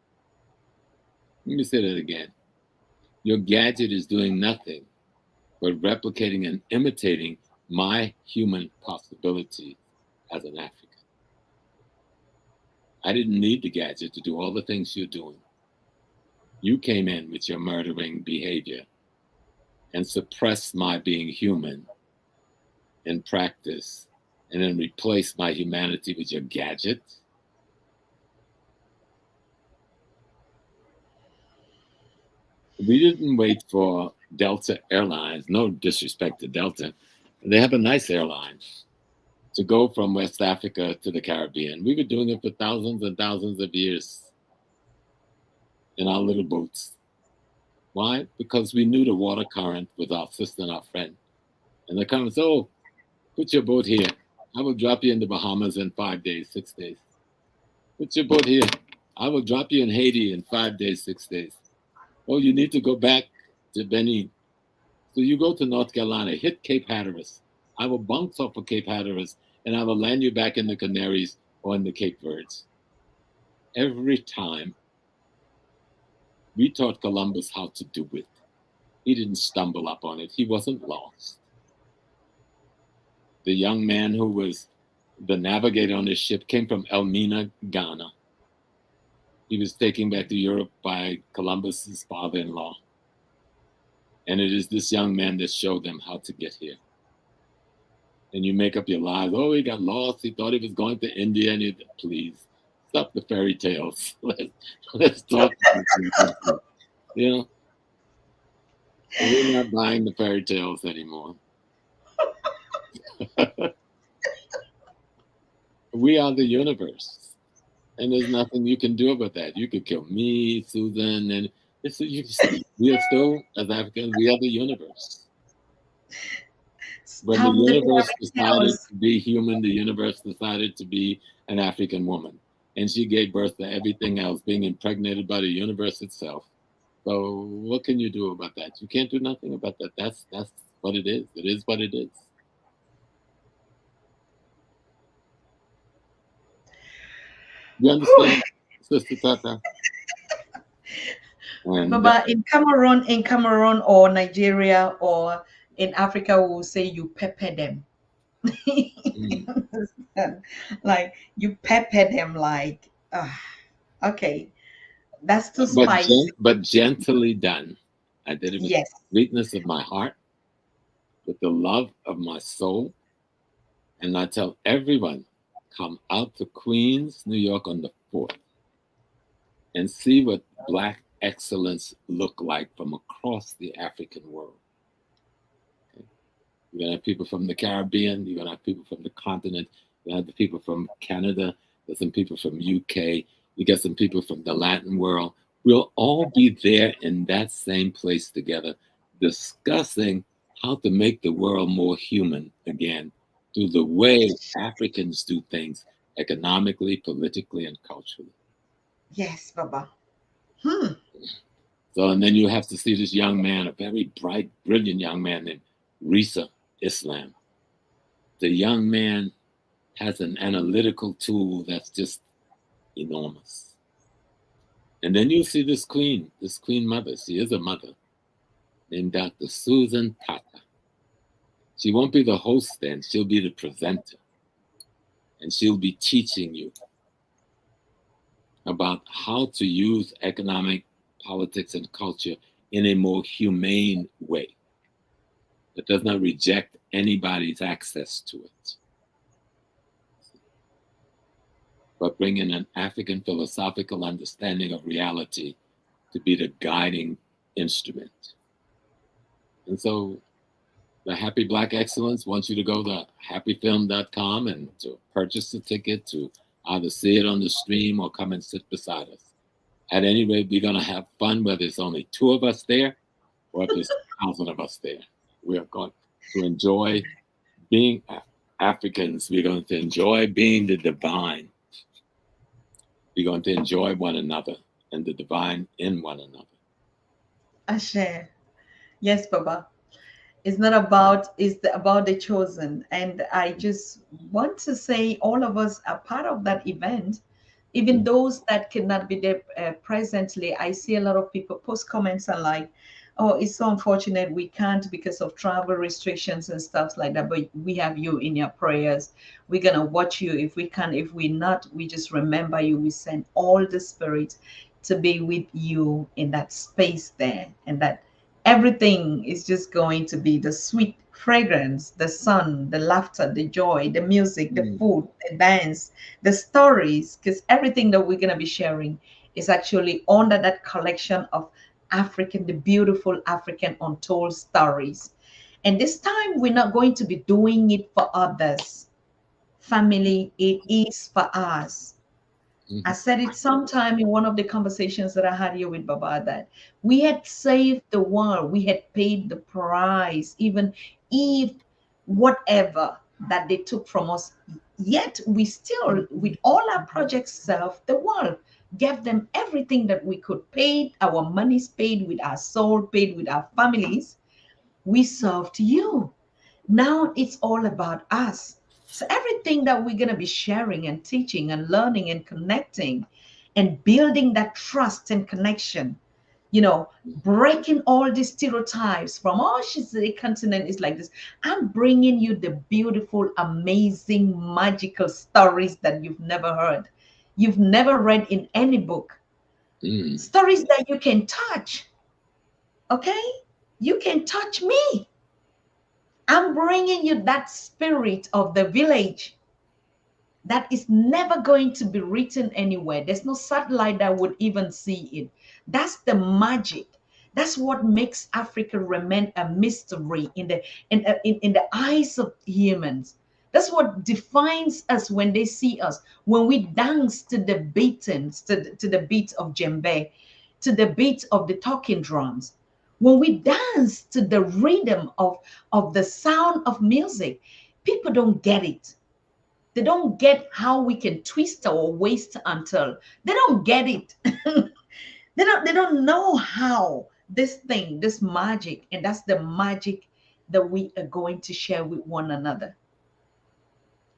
Let me say that again. Your gadget is doing nothing but replicating and imitating my human possibility as an African. I didn't need the gadget to do all the things you're doing. You came in with your murdering behavior and suppressed my being human in practice, and then replaced my humanity with your gadget. We didn't wait for Delta Airlines, no disrespect to Delta. They have a nice airline to go from West Africa to the Caribbean. We were doing it for thousands and thousands of years in our little boats. Why? Because we knew the water current was our sister and our friend. And the current said, oh, put your boat here. I will drop you in the Bahamas in 5 days, 6 days. Put your boat here. I will drop you in Haiti in 5 days, 6 days. Oh, you need to go back to Benin. So you go to North Carolina, hit Cape Hatteras. I will bounce off of Cape Hatteras and I will land you back in the Canaries or in the Cape Verdes. Every time we taught Columbus how to do it. He didn't stumble up on it. He wasn't lost. The young man who was the navigator on this ship came from Elmina, Ghana. He was taken back to Europe by Columbus's father-in-law. And it is this young man that showed them how to get here. And you make up your lies. Oh, he got lost. He thought he was going to India. And please, stop the fairy tales. Let's talk. You know, we're not buying the fairy tales anymore. We are the universe. And there's nothing you can do about that. You could kill me, Susan, and we are still, as Africans, we are the universe. When the universe decided to be human, the universe decided to be an African woman. And she gave birth to everything else, being impregnated by the universe itself. So what can you do about that? You can't do nothing about that. That's what it is. It is what it is. You understand, Sister Tatah? Baba, in Cameroon or Nigeria or in Africa, we will say you pepper them. Like you pepper them like, okay, that's too spicy. But gently done. I did it with yes. the sweetness of my heart, with the love of my soul. And I tell everyone, come out to Queens, New York on the 4th and see what Black excellence look like from across the African world. Okay. You're going to have people from the Caribbean. You're going to have people from the continent. You're going to have the people from Canada. There's some people from UK. You get some people from the Latin world. We'll all be there in that same place together, discussing how to make the world more human again through the way Africans do things economically, politically, and culturally. Yes, Baba. So, and then you have to see this young man, a very bright, brilliant young man named Risa Islam. The young man has an analytical tool that's just enormous. And then you see this queen mother. She is a mother named Dr. Susan Tatah. She won't be the host then. She'll be the presenter. And she'll be teaching you about how to use economic, politics, and culture in a more humane way that does not reject anybody's access to it, but bring in an African philosophical understanding of reality to be the guiding instrument. And so the Happy Black Excellence wants you to go to happyfilm.com and to purchase the ticket, to either see it on the stream or come and sit beside us. At any rate, we're going to have fun, whether it's only 2 of us there or if there's 1,000 of us there. We are going to enjoy being Africans. We're going to enjoy being the divine. We're going to enjoy one another and the divine in one another. Ashe. Yes, Baba. It's not about, it's about the chosen. And I just want to say all of us are part of that event. Even those that cannot be there presently, I see a lot of people post comments and like, oh, it's so unfortunate we can't because of travel restrictions and stuff like that. But we have you in your prayers. We're going to watch you. If we can, if we're not, we just remember you. We send all the spirit to be with you in that space there. And that everything is just going to be the sweet fragrance, the sun, the laughter, the joy, the music, the food, the dance, the stories, because everything that we're going to be sharing is actually under that collection of African, the beautiful African untold stories. And this time we're not going to be doing it for others. Family, it is for us. I said it sometime in one of the conversations that I had here with Baba that we had saved the world, we had paid the price, even if whatever that they took from us, yet we still, with all our projects, served the world, gave them everything that we could, paid our monies, paid with our soul, paid with our families. We served you. Now it's all about us. So everything that we're going to be sharing and teaching and learning and connecting and building that trust and connection, breaking all these stereotypes from, oh, she's the continent is like this. I'm bringing you the beautiful, amazing, magical stories that you've never heard, you've never read in any book. Stories that you can touch. Okay? You can touch me. I'm bringing you that spirit of the village that is never going to be written anywhere. There's no satellite that would even see it. That's the magic. That's what makes Africa remain a mystery in the eyes of humans. That's what defines us when they see us. When we dance to the beatings, to the beat of djembe, to the beat of the talking drums, when we dance to the rhythm of the sound of music, people don't get it. They don't get how we can twist our waist until they don't get it. They don't know how this thing, this magic, and that's the magic that we are going to share with one another.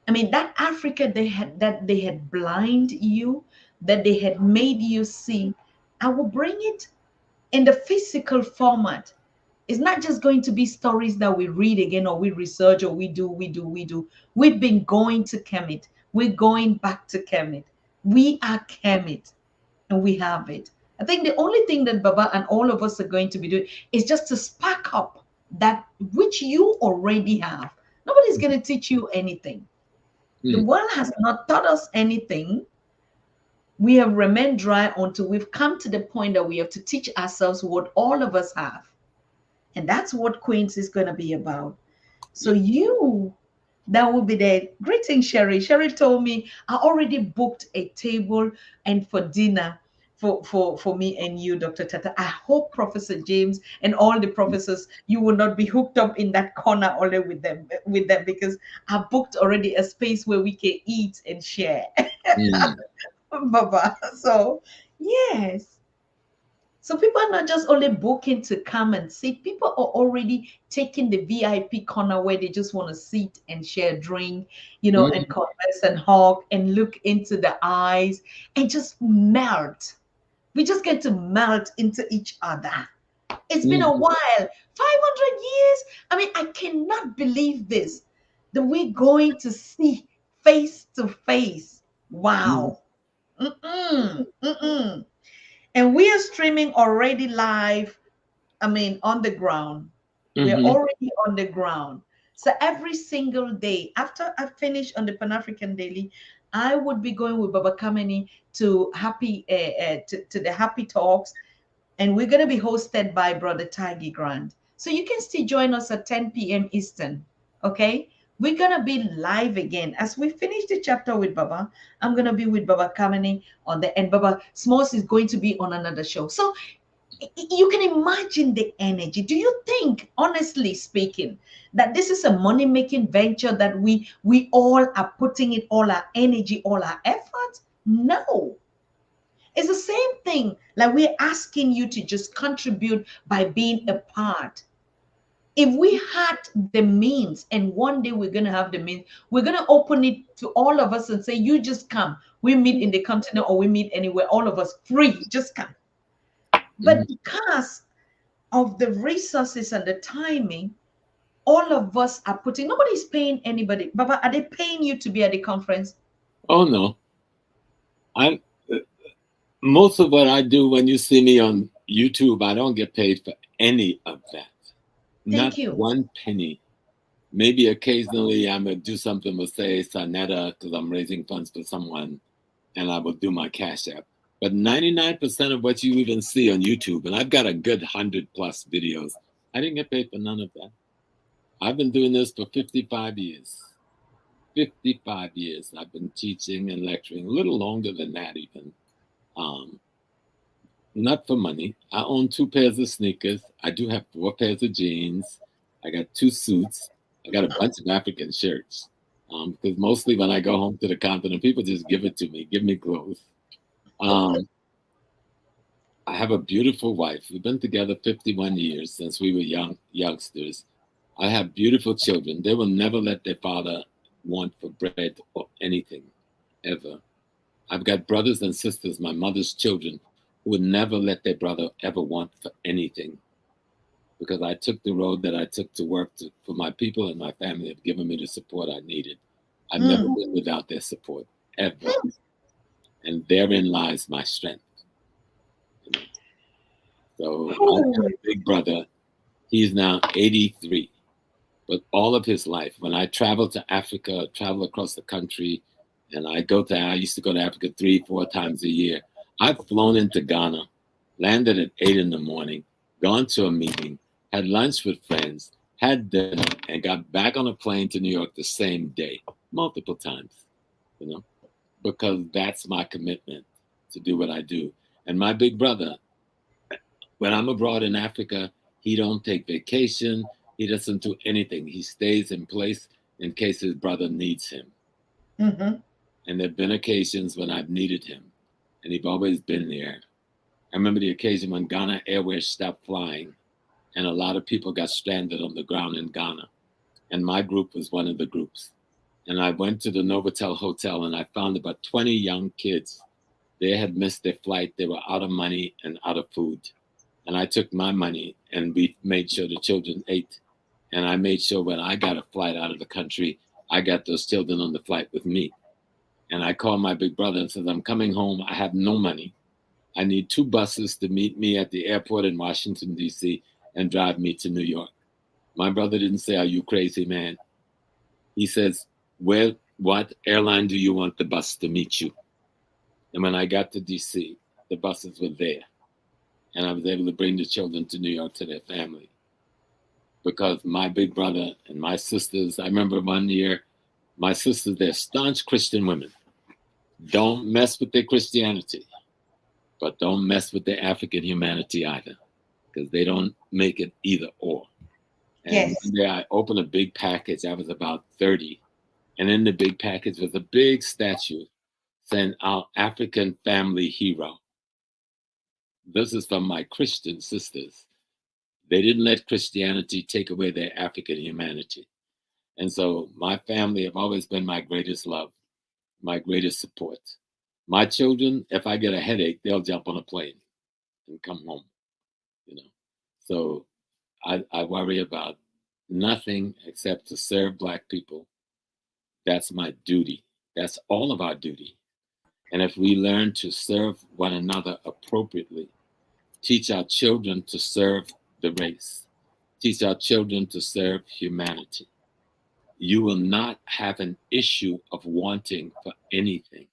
I mean, that Africa they had blind you, that they had made you see. I will bring it in the physical format. It's not just going to be stories that we read again or we research or we do. We've been going to Kemet. We're going back to Kemet. We are Kemet and we have it. I think the only thing that Baba and all of us are going to be doing is just to spark up that which you already have. Nobody's going to teach you anything. The world has not taught us anything. We have remained dry until we've come to the point that we have to teach ourselves what all of us have. And that's what Queens is going to be about. So that will be there. Greetings, Sherry. Sherry told me I already booked a table and for dinner for me and you, Dr. Tatah. I hope Professor James and all the professors, you will not be hooked up in that corner only with them because I booked already a space where we can eat and share. Baba. So yes. So people are not just only booking to come and sit. People are already taking the VIP corner where they just want to sit and share a drink, and converse and hug and look into the eyes and just melt. We just get to melt into each other. It's been a while. 500 years. I mean, I cannot believe this. That we're going to see face to face. Wow. And we are streaming already live. I mean, on the ground. We're already on the ground. So every single day, after I finish on the Pan African Daily, I would be going with Baba Kameni to to the Happy Talks, and we're going to be hosted by Brother Tagi Grant. So you can still join us at 10 p.m. Eastern. Okay, we're going to be live again as we finish the chapter with Baba. I'm going to be with Baba Kameni on the end. Baba Smalls is going to be on another show. So you can imagine the energy. Do you think, honestly speaking, that this is a money-making venture that we all are putting it, all our energy, all our effort? No. It's the same thing like we're asking you to just contribute by being a part. If we had the means, and one day we're going to have the means, we're going to open it to all of us and say, you just come. We meet in the continent or we meet anywhere, all of us free, just come. But because of the resources and the timing, all of us are putting, nobody's paying anybody. Baba, are they paying you to be at the conference? Oh, no. Most of what I do when you see me on YouTube, I don't get paid for any of that. Thank you. One penny. Maybe occasionally I'm going to do something with, say, Sarnetta, because I'm raising funds for someone, and I will do my Cash App. But 99% of what you even see on YouTube, and I've got a good 100+ videos, I didn't get paid for none of that. I've been doing this for 55 years. 55 years I've been teaching and lecturing, a little longer than that even. Not for money. I own 2 pairs of sneakers. I do have 4 pairs of jeans. I got 2 suits. I got a bunch of African shirts. Because mostly when I go home to the continent, people just give it to me, give me clothes. I have a beautiful wife. We've been together 51 years since we were youngsters. I have beautiful children. They will never let their father want for bread or anything, ever. I've got brothers and sisters, my mother's children, who would never let their brother ever want for anything, because I took the road that I took to work for my people, and my family have given me the support I needed. I've never been without their support, ever. And therein lies my strength. You know? So I have a big brother. He's now 83. But all of his life, when I travel to Africa, travel across the country, and I used to go to Africa 3-4 times a year. I've flown into Ghana, landed at 8 in the morning, gone to a meeting, had lunch with friends, had dinner, and got back on a plane to New York the same day, multiple times, you know, because that's my commitment to do what I do. And my big brother, when I'm abroad in Africa, he don't take vacation. He doesn't do anything. He stays in place in case his brother needs him. Mm-hmm. And there have been occasions when I've needed him, and he's always been there. I remember the occasion when Ghana Airways stopped flying, and a lot of people got stranded on the ground in Ghana. And my group was one of the groups. And I went to the Novotel Hotel, and I found about 20 young kids. They had missed their flight. They were out of money and out of food. And I took my money, and we made sure the children ate. And I made sure when I got a flight out of the country, I got those children on the flight with me. And I called my big brother and said, I'm coming home. I have no money. I need 2 buses to meet me at the airport in Washington, D.C. and drive me to New York. My brother didn't say, are you crazy, man? He says, what airline do you want the bus to meet you? And when I got to D.C., the buses were there. And I was able to bring the children to New York to their family. Because my big brother and my sisters, I remember one year, my sisters, they're staunch Christian women. Don't mess with their Christianity, but don't mess with their African humanity either, because they don't make it either or. And one day I opened a big package. I was about 30. And in the big package was a big statue saying, our African family hero. This is from my Christian sisters. They didn't let Christianity take away their African humanity. And so my family have always been my greatest love, my greatest support. My children, if I get a headache, they'll jump on a plane and come home, you know. So I worry about nothing except to serve Black people. That's my duty. That's all of our duty. And if we learn to serve one another appropriately, teach our children to serve the race, teach our children to serve humanity, you will not have an issue of wanting for anything.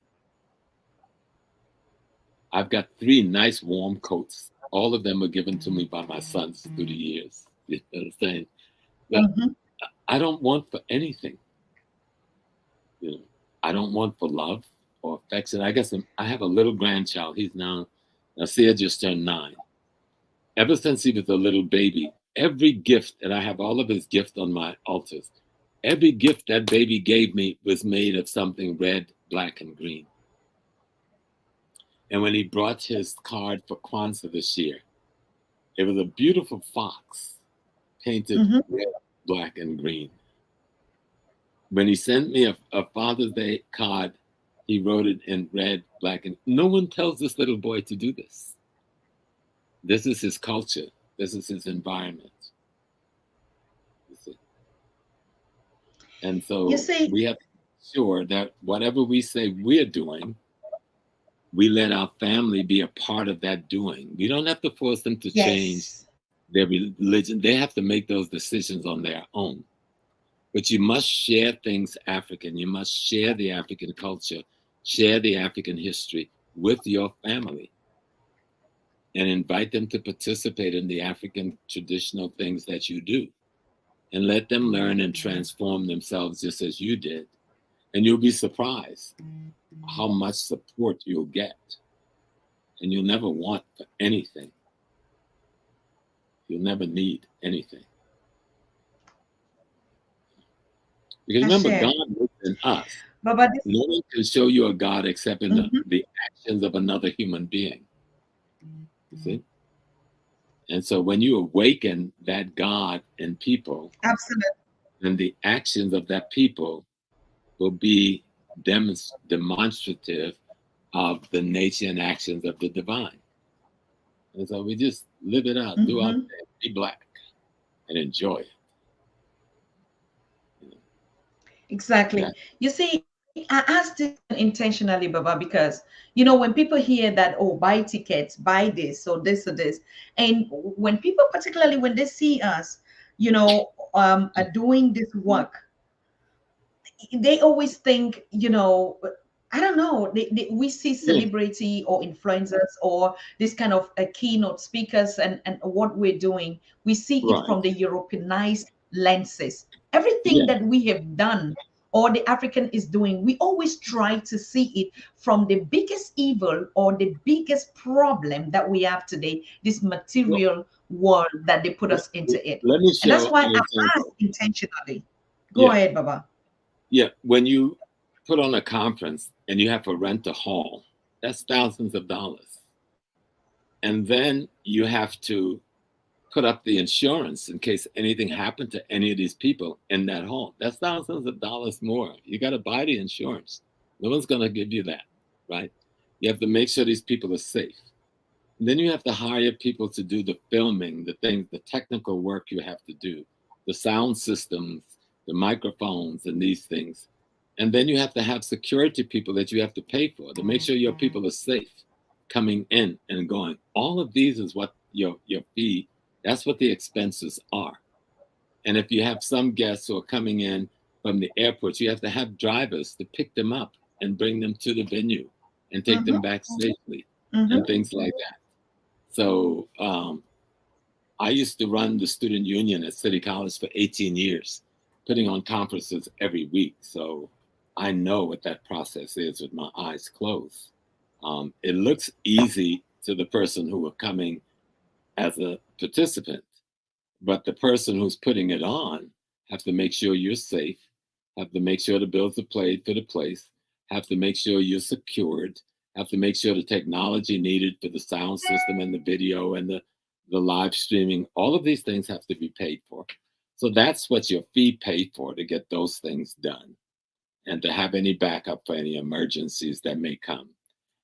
I've got 3 nice warm coats. All of them were given to me by my sons through the years. You know what I'm saying? But I don't want for anything. You know, I don't want for love or affection. I guess I have a little grandchild. He's now Nasir just turned 9. Ever since he was a little baby, every gift, and I have all of his gifts on my altars, every gift that baby gave me was made of something red, black, and green. And when he brought his card for Kwanzaa this year, it was a beautiful fox painted red, black, and green. When he sent me a Father's Day card, he wrote it in red, black, and no one tells this little boy to do this. This is his culture. This is his environment. And so we have to make sure that whatever we say we're doing, we let our family be a part of that doing. We don't have to force them to change their religion. They have to make those decisions on their own. But you must share things African. You must share the African culture, share the African history with your family, and invite them to participate in the African traditional things that you do. And let them learn and transform themselves just as you did. And you'll be surprised how much support you'll get. And you'll never want for anything. You'll never need anything. Because remember, God lives in us. No one can show you a God except in the actions of another human being. You see? And so when you awaken that God in people, then the actions of that people will be demonstrative of the nature and actions of the divine. And so we just live it out, do our Mm-hmm. thing, be black, and enjoy it. You know, Exactly. that, You see, I asked this question intentionally, Baba, because when people hear that, oh, buy tickets, buy this, or this, and when people, particularly when they see us, are doing this work, they always think, I don't know, we see yeah, celebrity or influencers or this kind of keynote speakers, and what we're doing, we see it right. from the Europeanized lenses. Everything Yeah. that we have done or the African is doing, we always try to see it from the biggest evil or the biggest problem that we have today, this Well, material world that they put let, us into it. let me And that's show why an I asked example. intentionally. Go Yeah. ahead, Baba. Yeah. When you put on a conference and you have to rent a hall, that's thousands of dollars. And then you have to put up the insurance in case anything happened to any of these people in that hall. That's thousands of dollars more. You got to buy the insurance. No one's going to give you that, right? You have to make sure these people are safe. And then you have to hire people to do the filming, the things, the technical work you have to do, the sound systems, the microphones, and these things. And then you have to have security people that you have to pay for to make sure your people are safe coming in and going. All of these is what your fee, that's what the expenses are. And if you have some guests who are coming in from the airports, you have to have drivers to pick them up and bring them to the venue and take them Mm-hmm. back safely and Mm-hmm. things like that. So I used to run the student union at City College for 18 years, putting on conferences every week. So I know what that process is with my eyes closed. It looks easy to the person who are coming as a participant, but the person who's putting it on have to make sure you're safe, have to make sure the bills are paid for the place, have to make sure you're secured, have to make sure the technology needed for the sound system and the video and the live streaming, all of these things have to be paid for. So that's what your fee paid for, to get those things done and to have any backup for any emergencies that may come.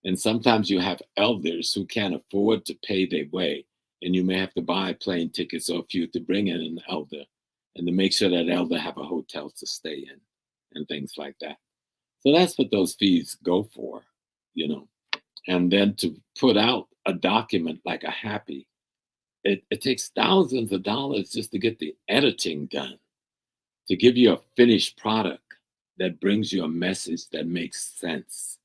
And sometimes you have elders who can't afford to pay their way, and you may have to buy plane tickets or a few to bring in an elder and to make sure that elder have a hotel to stay in and things like that. So that's what those fees go for, you know. And then to put out a document like a happy, it takes thousands of dollars just to get the editing done, to give you a finished product that brings you a message that makes sense,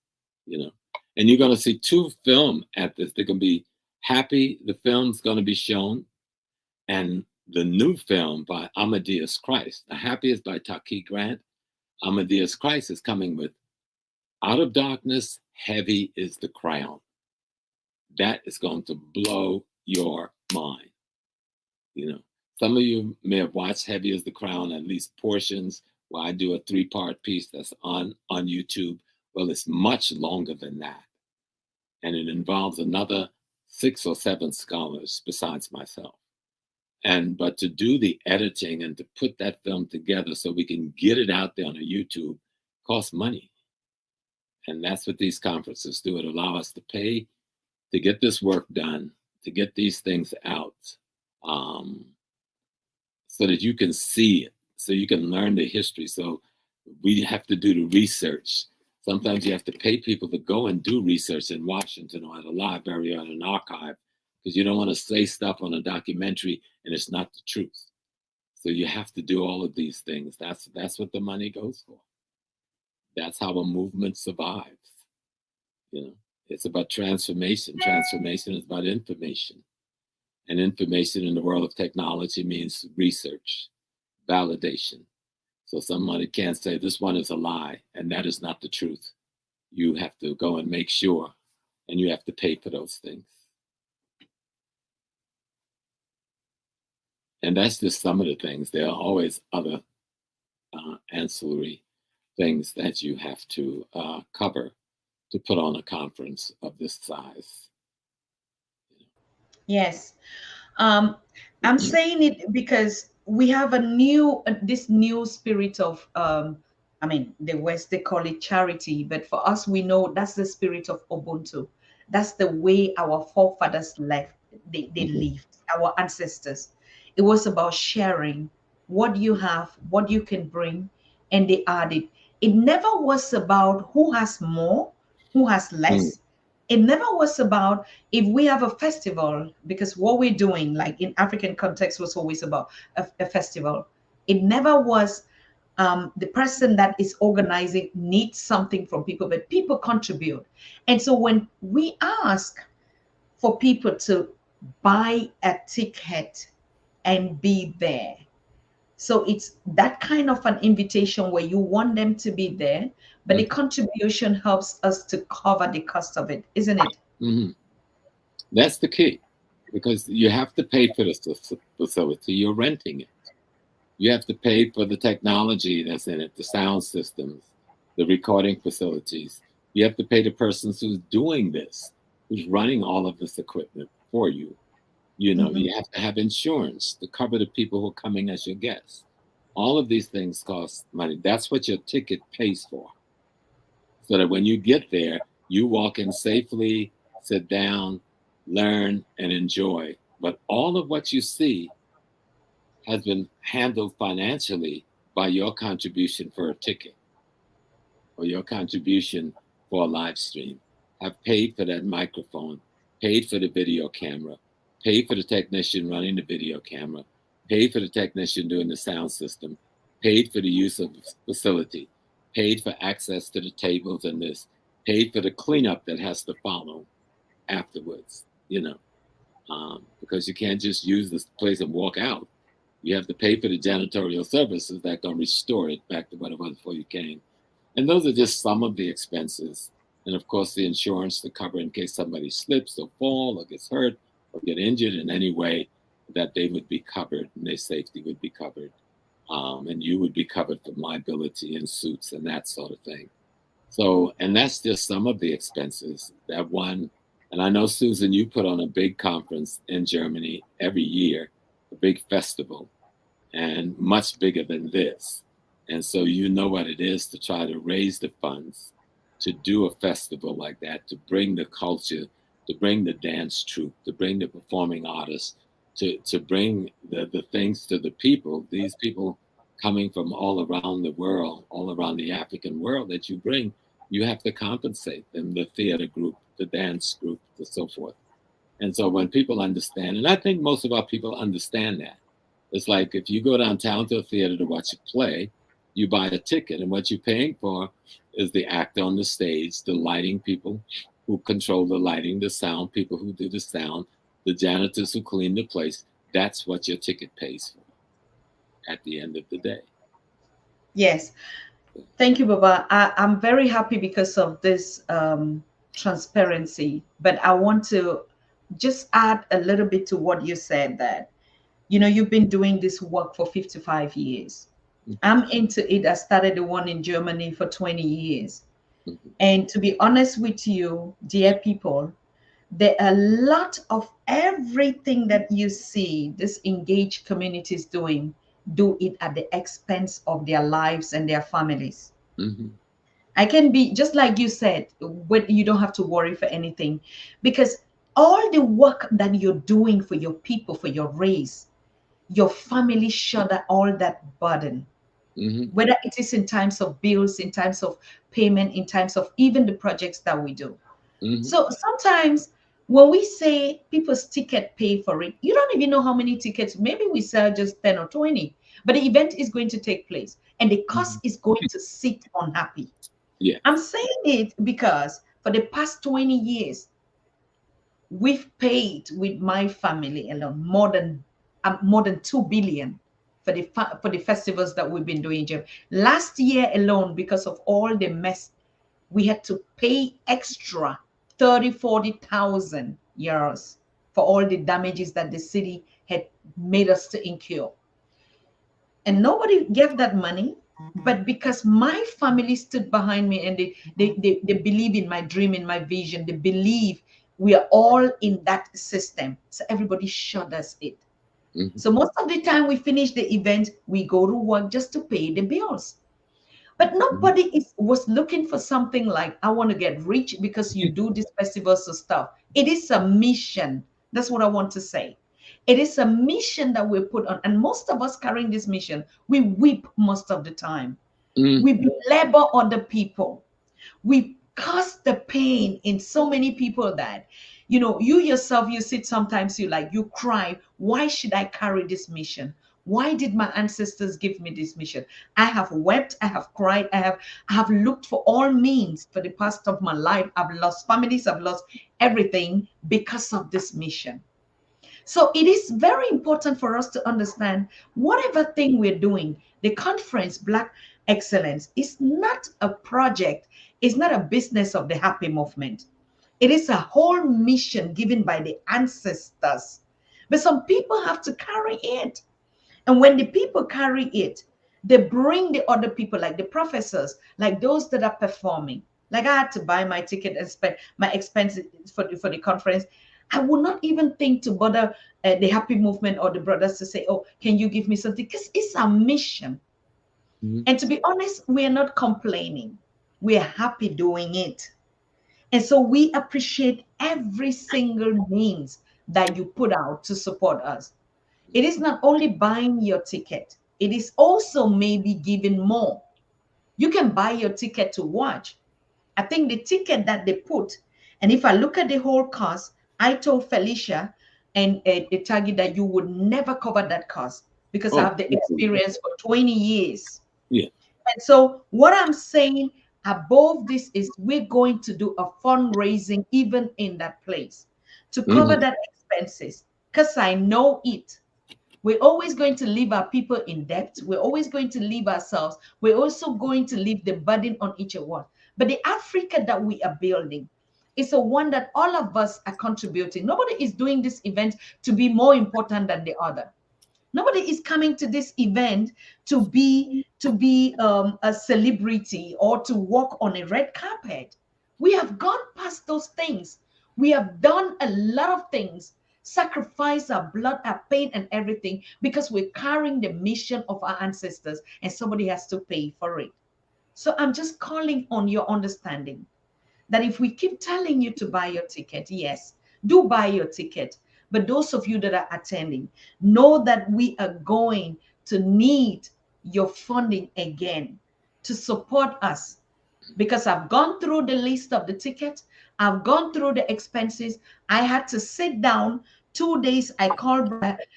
you know. And you're going to see two film at this. They're going to be Happy, the film's going to be shown, and the new film by Amadeus Christ. The Happy is by Taki Grant. Amadeus Christ is coming with Out of Darkness, Heavy is the Crown. That is going to blow your mind. You know, some of you may have watched Heavy is the Crown, at least portions, where I do a 3-part piece that's on YouTube. Well, it's much longer than that. And it involves another 6 or 7 scholars besides myself. But to do the editing and to put that film together so we can get it out there on a YouTube costs money. And that's what these conferences do. It allow us to pay to get this work done, to get these things out, um, so that you can see it, so you can learn the history. So we have to do the research. Sometimes you have to pay people to go and do research in Washington or at a library or an archive, because you don't want to say stuff on a documentary and it's not the truth. So you have to do all of these things. That's what the money goes for. That's how a movement survives. You know, it's about transformation. Transformation is about information. And information in the world of technology means research, validation. So somebody can't say this one is a lie and that is not the truth. You have to go and make sure, and you have to pay for those things. And that's just some of the things. There are always other ancillary things that you have to cover to put on a conference of this size. Yes. Um, I'm saying it because we have this new spirit of, I mean, the West, they call it charity, but for us, we know that's the spirit of Ubuntu. That's the way our forefathers they Mhm. lived, our ancestors. It was about sharing what you have, what you can bring, and they added. It never was about who has more, who has Mm. less. It never was about if we have a festival, because what we're doing, like in African context, was always about a festival. It never was the person that is organizing needs something from people, but people contribute. And so when we ask for people to buy a ticket and be there, so it's that kind of an invitation where you want them to be there, but the Mhm. contribution helps us to cover the cost of it, isn't it? Mhm. That's the key, because you have to pay for the facility. You're renting it. You have to pay for the technology that's in it, the sound systems, the recording facilities. You have to pay the person who's doing this, who's running all of this equipment for you. You know, Mhm. you have to have insurance to cover the people who are coming as your guests. All of these things cost money. That's what your ticket pays for. So that when you get there, you walk in safely, sit down, learn, and enjoy. But all of what you see has been handled financially by your contribution for a ticket or your contribution for a live stream. Have paid for that microphone, paid for the video camera, paid for the technician running the video camera, paid for the technician doing the sound system, paid for the use of the facility, paid for access to the tables and this, paid for the cleanup that has to follow afterwards, because you can't just use this place and walk out. You have to pay for the janitorial services that can restore it back to what it was before you came. And those are just some of the expenses. And of course, the insurance to cover in case somebody slips or fall or gets hurt or get injured in any way, that they would be covered and their safety would be covered. And you would be covered from liability and suits and that sort of thing. So, and that's just some of the expenses that one. And I know, Susan, you put on a big conference in Germany every year, a big festival, and much bigger than this. And so you know what it is to try to raise the funds to do a festival like that, to bring the culture, to bring the dance troupe, to bring the performing artists, to bring the things to the people, these people coming from all around the world, all around the African world that you bring, you have to compensate them, the theater group, the dance group, and so forth. And so when people understand, and I think most of our people understand that, it's like if you go downtown to a theater to watch a play, you buy a ticket, and what you're paying for is the actor on the stage, the lighting people who control the lighting, the sound people who do the sound, the janitors who clean the place. That's what your ticket pays for at the end of the day. Yes. Thank you, Baba. I'm very happy because of this transparency, but I want to just add a little bit to what you said, that, you've been doing this work for 55 years. I'm into it. I started the one in Germany for 20 years. Mhm. And to be honest with you, dear people, there are a lot of everything that you see this engaged communities doing, do it at the expense of their lives and their families. Mhm. I can be just like you said, when you don't have to worry for anything, because all the work that you're doing for your people, for your race, your family shoulder all that burden, Mhm. whether it is in times of bills, in times of payment, in times of even the projects that we do. Mhm. So sometimes when we say people's ticket pay for it, you don't even know how many tickets. Maybe we sell just 10 or 20, but the event is going to take place and the cost is going to sit unhappy. I'm Yes. saying it because for the past 20 years, we've paid with my family alone more than 2 billion for the festivals that we've been doing, Jim. Last year alone, because of all the mess, we had to pay extra 30,000-40,000 euros for all the damages that the city had made us to incur. And nobody gave that money, but because my family stood behind me and they believe in my dream, in my vision, they believe we are all in that system, so everybody showed us it. Mhm. So most of the time we finish the event, we go to work just to pay the bills. But Mhm. nobody was looking for something like, I want to get rich because you do these festivals and stuff. It is a mission That's what I want to say. It is a mission that we put on, and most of us carrying this mission, we weep most of the time. We belabor other people. We cause the pain in so many people that, you yourself, you sit sometimes, you cry. Why should I carry this mission? Why did my ancestors give me this mission? I have wept, I have cried, I have looked for all means for the past of my life. I've lost families, I've lost everything because of this mission. So it is very important for us to understand whatever thing we're doing, the conference, Black Excellence, is not a project, it's not a business of the happy movement. It is a whole mission given by the ancestors. But some people have to carry it. And when the people carry it, they bring the other people, like the professors, like those that are performing. Like I had to buy my ticket and spend my expenses for the conference. I would not even think to bother the happy movement or the brothers to say, oh, can you give me something? Because it's a mission. And to be honest, we are not complaining. We are happy doing it. And so we appreciate every single means that you put out to support us. It is not only buying your ticket, it is also maybe giving more. You can buy your ticket to watch. I think the ticket that they put, and if I look at the whole cost, I told Felicia and the target that you would never cover that cost because I have the experience for 20 years. Yeah. And so what I'm saying above this is we're going to do a fundraising even in that place to cover that expenses because I know it. We're always going to leave our people in debt. We're always going to leave ourselves. We're also going to leave the burden on each one. But the Africa that we are building is a one that all of us are contributing. Nobody is doing this event to be more important than the other. Nobody is coming to this event to be a celebrity or to walk on a red carpet. We have gone past those things. We have done a lot of things, sacrifice our blood, our pain, and everything because we're carrying the mission of our ancestors, and somebody has to pay for it. So I'm just calling on your understanding that if we keep telling you to buy your ticket, yes, do buy your ticket. But those of you that are attending, know that we are going to need your funding again to support us. Because I've gone through the list of the ticket, I've gone through the expenses. I had to sit down 2 days. I called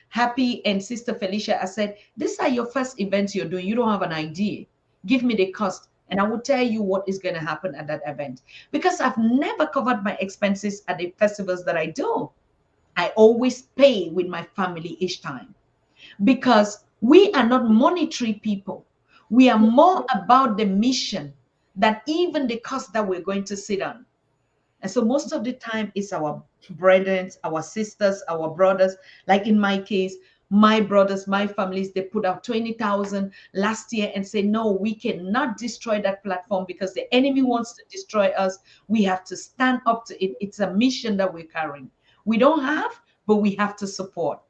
Happy and Sister Felicia. I said, these are your first events you're doing. You don't have an idea. Give me the cost, and I will tell you what is going to happen at that event. Because I've never covered my expenses at the festivals that I do. I always pay with my family each time. Because we are not monetary people. We are more about the mission than even the cost that we're going to sit on. And so most of the time it's our brethren, our sisters, our brothers. Like in my case, my brothers, my families, they put out 20,000 last year and say, no, we cannot destroy that platform because the enemy wants to destroy us. We have to stand up to it. It's a mission that we're carrying. We don't have, but we have to support.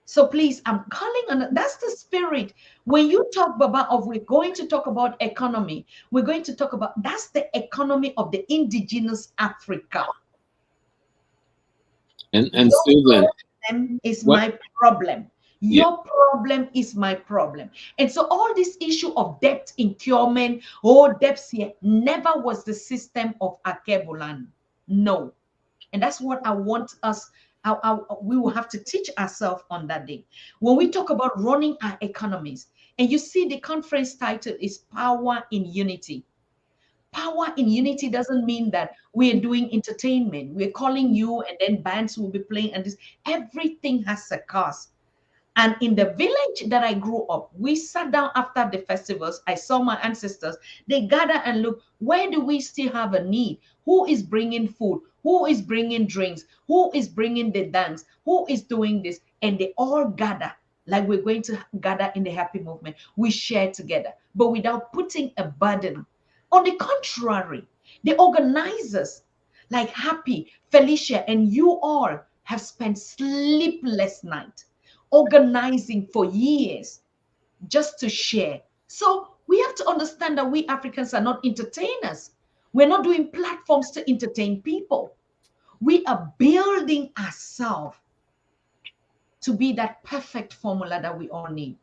So please, I'm calling on, that's the spirit. When you talk about, we're going to talk about economy, we're going to talk about, that's the economy of the indigenous Africa. And Susan, is my problem. Your problem is my problem. And so all this issue of debt incurement, debts here, never was the system of Akebulan. No. And that's what I want us, we will have to teach ourselves on that day. When we talk about running our economies, and you see the conference title is Power in Unity. Power in Unity doesn't mean that we're doing entertainment. We're calling you and then bands will be playing and this. Everything has a cost. And in the village that I grew up, we sat down after the festivals. I saw my ancestors. They gather and look, where do we still have a need? Who is bringing food? Who is bringing drinks? Who is bringing the dance? Who is doing this? And they all gather like we're going to gather in the happy movement. We share together, but without putting a burden. On the contrary, the organizers like Happy, Felicia, and you all have spent sleepless nights organizing for years just to share. So we have to understand that we Africans are not entertainers. We're not doing platforms to entertain people. We are building ourselves to be that perfect formula that we all need.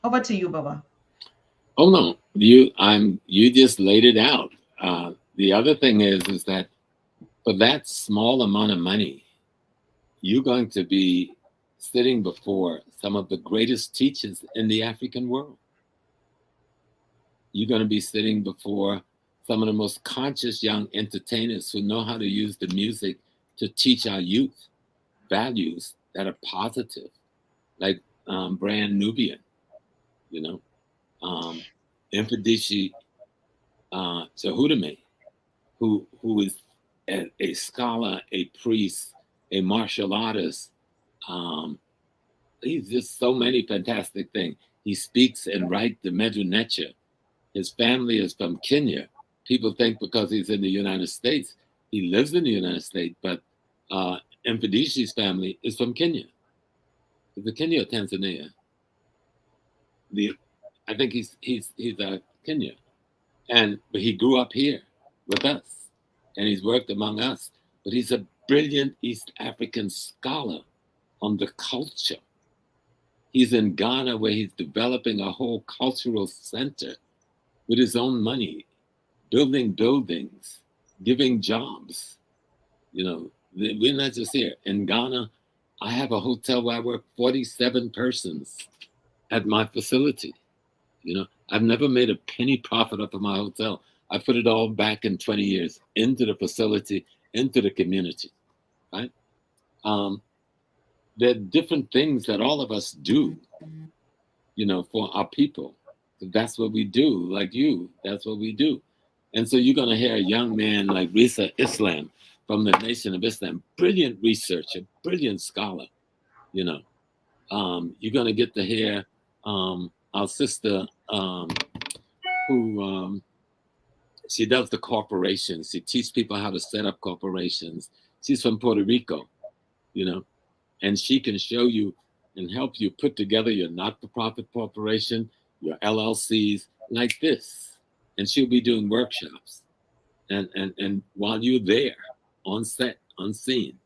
Over to you, Baba. Oh no, you just laid it out. The other thing is that for that small amount of money, you're going to be sitting before some of the greatest teachers in the African world. You're going to be sitting before some of the most conscious young entertainers who know how to use the music to teach our youth values that are positive, like Brand Nubian, you know, Mfadishi Zahudame, who is a scholar, a priest, a martial artist. He's just so many fantastic things. He speaks and writes the Medu. His family is from Kenya. People think because he's in the United States, he lives in the United States, but Mfadishi's family is from Kenya. Is it Kenya or Tanzania? I think he's Kenya, but he grew up here with us, and he's worked among us. But he's a brilliant East African scholar on the culture. He's in Ghana where he's developing a whole cultural center with his own money, building buildings, giving jobs. You know, we're not just here. In Ghana, I have a hotel where I work 47 persons at my facility. You know, I've never made a penny profit off of my hotel. I put it all back in 20 years into the facility, into the community, right? There are different things that all of us do, you know, for our people. That's what we do, like you. That's what we do. And so you're going to hear a young man like Risa Islam from the Nation of Islam, brilliant researcher, brilliant scholar, you know. You're going to get to hear our sister who she does the corporations. She teaches people how to set up corporations. She's from Puerto Rico, you know, and she can show you and help you put together your not-for-profit corporation, your LLCs like this. And she'll be doing workshops. And while you're there on set, unseen,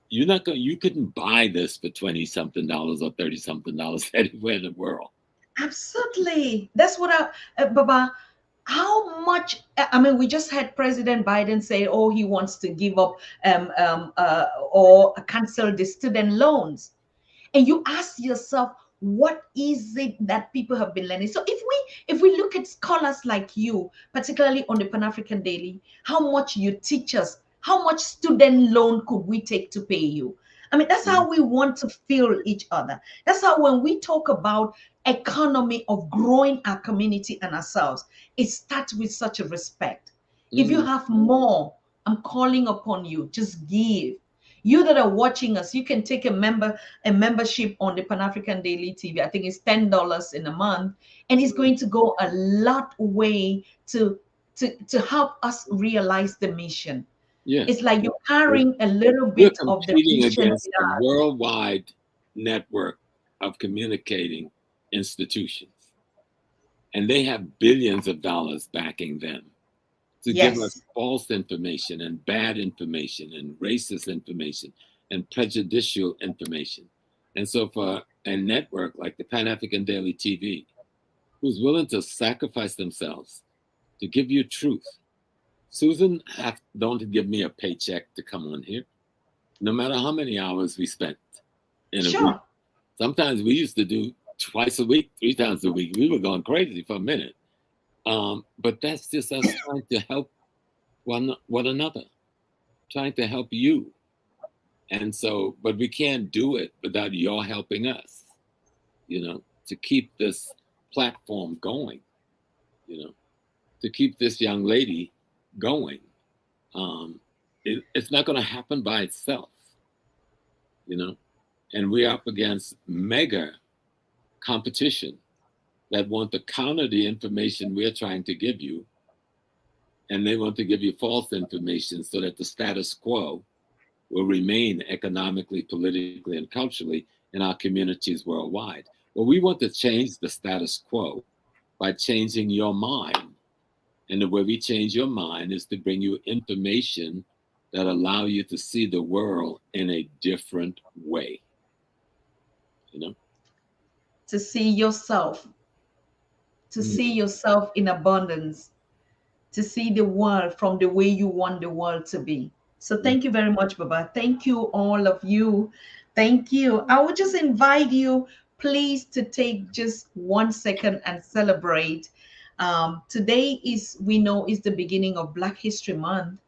you couldn't buy this for $20-something or $30-something anywhere in the world. Absolutely. That's what Baba, how much, I mean, we just had President Biden say, oh, he wants to give up or cancel the student loans. And you ask yourself, what is it that people have been learning? So if we look at scholars like you, particularly on the Pan-African Daily, how much you teach us, how much student loan could we take to pay you? I mean, that's how we want to feel each other. That's how when we talk about economy of growing our community and ourselves, it starts with such a respect. If you have more, I'm calling upon you, just give. You that are watching us, you can take a membership on the Pan-African Daily TV. I think it's $10 in a month, and it's going to go a lot way to help us realize the mission. Yeah. It's like you're carrying a little bit of the mission against a worldwide network of communicating institutions, and they have billions of dollars backing them to give us false information and bad information and racist information and prejudicial information. And so for a network like the Pan-African Daily TV, who's willing to sacrifice themselves to give you truth, Susan don't give me a paycheck to come on here, no matter how many hours we spent in a week. Sometimes we used to do twice a week, 3 times a week. We were going crazy for a minute. But that's just us trying to help one another, trying to help you. And so, but we can't do it without y'all helping us, you know, to keep this platform going, you know, to keep this young lady going. It's not going to happen by itself, you know, and we're up against mega competition that want to counter the information we're trying to give you, and they want to give you false information so that the status quo will remain economically, politically, and culturally in our communities worldwide. Well, we want to change the status quo by changing your mind. And the way we change your mind is to bring you information that allow you to see the world in a different way. You know? To see yourself, to see yourself in abundance, to see the world from the way you want the world to be. So thank you very much, Baba. Thank you, all of you. Thank you. I would just invite you, please, to take just 1 second and celebrate. Today is, we know, is the beginning of Black History Month.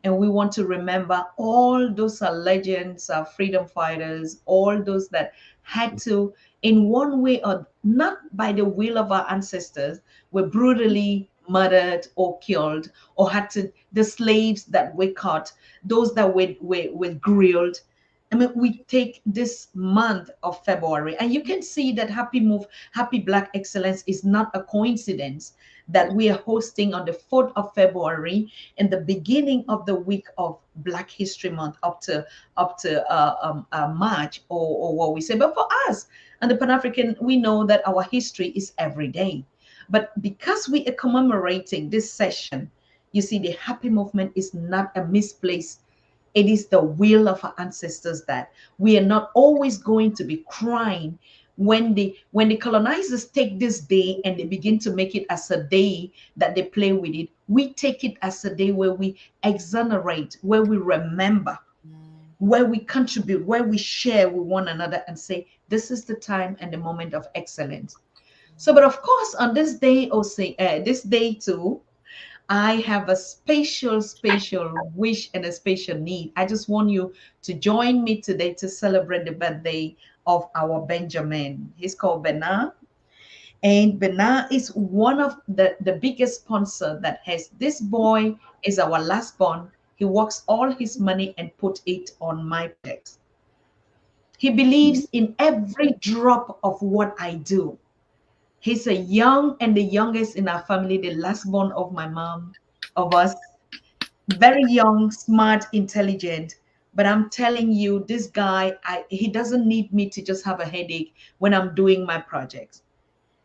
And we want to remember all those are legends, freedom fighters, all those that had to, in one way or not by the will of our ancestors, were brutally murdered or killed, or had to, the slaves that were caught, those that were grilled. I mean, we take this month of February, and you can see that Happy Black Excellence is not a coincidence that we are hosting on the 4th of February in the beginning of the week of Black History Month up to March, or what we say. But for us and the Pan African, we know that our history is every day. But because we are commemorating this session, you see, the happy movement is not a misplaced. It is the will of our ancestors that we are not always going to be crying when the colonizers take this day and they begin to make it as a day that they play with it. We take it as a day where we exonerate, where we remember, where we contribute, where we share with one another and say, this is the time and the moment of excellence. So, but of course, on this day, this day too, I have a special wish and a special need. I just want you to join me today to celebrate the birthday of our Benjamin. He's called Bernard. And Bernard is one of the biggest sponsor that has. This boy is our last born. He works all his money and put it on my projects. He believes in every drop of what I do. He's a young and the youngest in our family, the last born of my mom, of us. Very young, smart, intelligent. But I'm telling you, this guy, he doesn't need me to just have a headache when I'm doing my projects.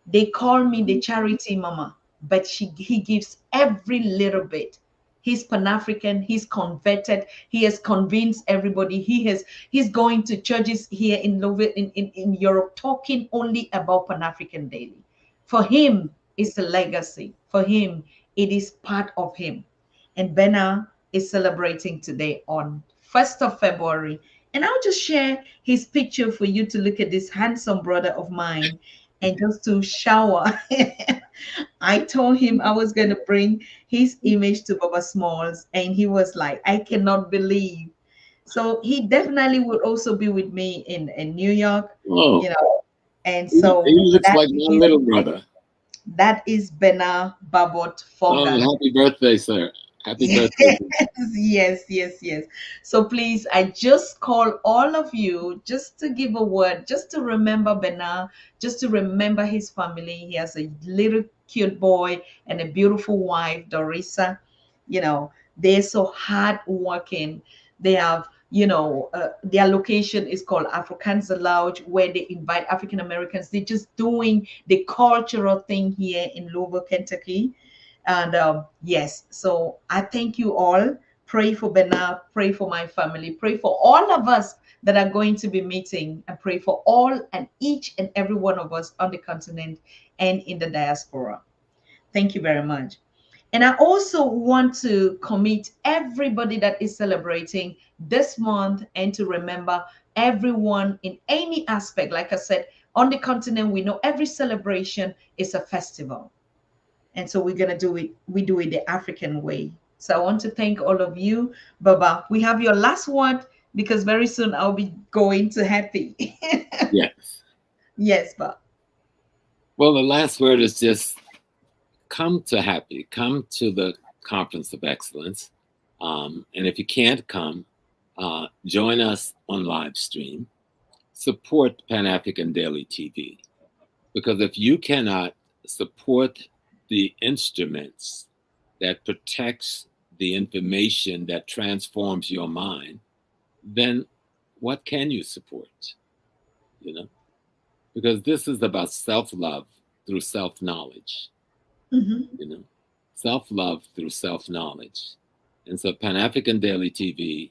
They call me the charity mama, but he gives every little bit. He's Pan-African, he's converted, he has convinced everybody. He's going to churches here in in Europe talking only about Pan-African daily. For him, it's a legacy. For him, it is part of him. And Bena is celebrating today on 1st of February. And I'll just share his picture for you to look at, this handsome brother of mine and just to shower. I told him I was going to bring his image to Baba Smalls, and he was like, I cannot believe. So he definitely would also be with me in New York, Oh, you know. And he so looks like my little brother. that is Bena Babot Foga. Oh, happy birthday, sir. Happy Yes, birthday. yes. So please, I just call all of you just to give a word, just to remember Bernard, just to remember his family. He has a little cute boy and a beautiful wife, Dorisa. They're so hard working. They have, their location is called Africans Lounge, where they invite African Americans. They're just doing the cultural thing here in Louisville, Kentucky. And yes, so I thank you all. Pray for Bernard, pray for my family, pray for all of us that are going to be meeting, and pray for all and each and every one of us on the continent and in the diaspora. Thank you very much. And I also want to commit everybody that is celebrating this month, and to remember everyone in any aspect. Like I said, on the continent, we know every celebration is a festival. And so we're going to do it. We do it the African way. So I want to thank all of you. Baba, we have your last word, because very soon I'll be going to Happy. Yes. Yes, Baba. Well, the last word is just come to Happy. Come to the Conference of Excellence. And if you can't come, join us on live stream. Support Pan-African Daily TV. Because if you cannot support the instruments that protects the information that transforms your mind, then what can you support? Because this is about self-love through self-knowledge. Mm-hmm. self-love through self-knowledge. And so Pan-African Daily TV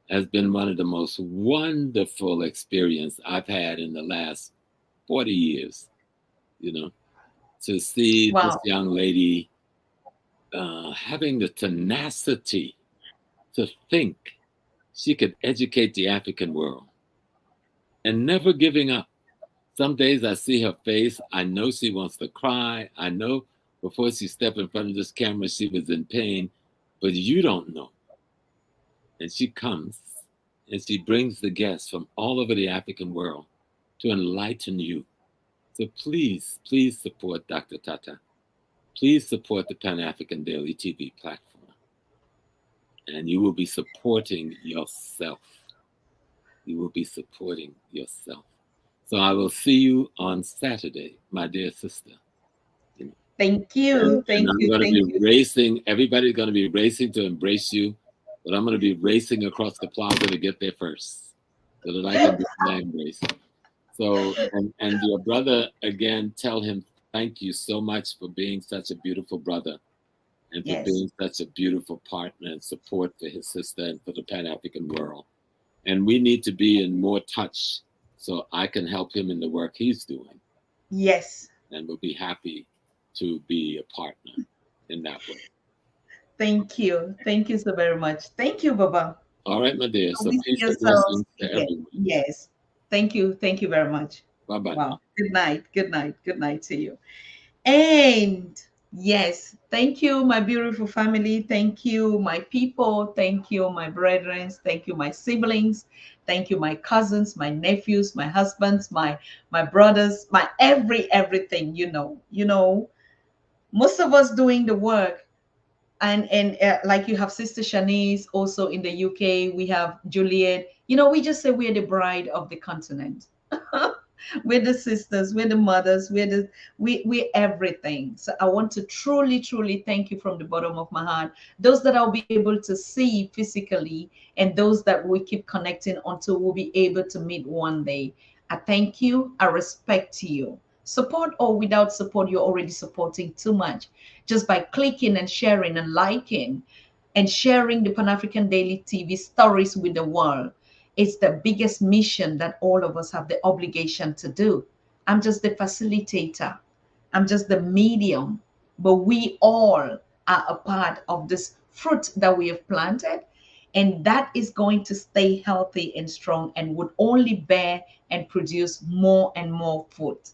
has been one of the most wonderful experience I've had in the last 40 years, you know, to see this Wow. young lady having the tenacity to think she could educate the African world and never giving up. Some days I see her face, I know she wants to cry. I know before she stepped in front of this camera, she was in pain, but you don't know. And she comes and she brings the guests from all over the African world to enlighten you. So please, please support Dr. Tatah. Please support the Pan-African Daily TV platform. And you will be supporting yourself. You will be supporting yourself. So I will see you on Saturday, my dear sister. Thank you. And Thank I'm you. going to Thank be you. racing. Everybody's going to be racing to embrace you, but I'm going to be racing across the plaza to get there first so that I can get my embrace. So, and your brother, again, tell him thank you so much for being such a beautiful brother and for Yes. being such a beautiful partner and support for his sister and for the Pan-African world. And we need to be in more touch so I can help him in the work he's doing. Yes. And we'll be happy to be a partner in that way. Thank you. Thank you so very much. Thank you, Baba. All right, my dear. So We see peace and yourselves blessings to again. everyone. Yes. Thank you. Thank you very much. Bye-bye. Wow. Good night. Good night. Good night to you. And yes, thank you, my beautiful family. Thank you, my people. Thank you, my brethren. Thank you, my siblings. Thank you, my cousins, my nephews, my husbands, my brothers, my everything. Most of us doing the work, and like you have Sister Shanice also in the UK. We have Juliet. We just say we're the bride of the continent. We're the sisters, we're the mothers, we're everything. So I want to truly, truly thank you from the bottom of my heart. Those that I'll be able to see physically, and those that we keep connecting until we'll be able to meet one day. I thank you. I respect you. Support or without support, you're already supporting too much. Just by clicking and sharing and liking and sharing the Pan African Daily TV stories with the world. It's the biggest mission that all of us have the obligation to do. I'm just the facilitator, I'm just the medium, but we all are a part of this fruit that we have planted. And that is going to stay healthy and strong and would only bear and produce more and more fruit.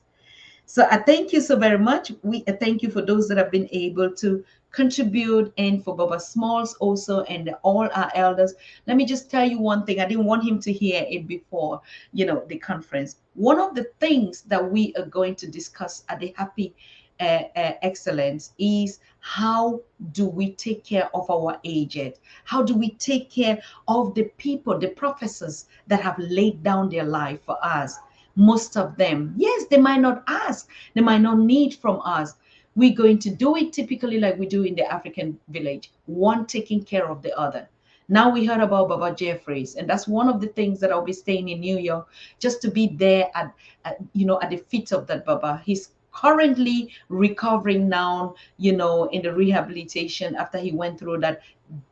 So I thank you so very much. We thank you for those that have been able to contribute, and for Baba Smalls also, and all our elders. Let me just tell you one thing. I didn't want him to hear it before, the conference. One of the things that we are going to discuss at the Happy Excellence is how do we take care of our aged? How do we take care of the people, the professors that have laid down their life for us? Most of them, yes, they might not ask, they might not need from us. We're going to do it typically like we do in the African village, one taking care of the other. Now we heard about Baba Jeffries, and that's one of the things that I'll be staying in New York, just to be there at the feet of that Baba. He's currently recovering now, in the rehabilitation after he went through that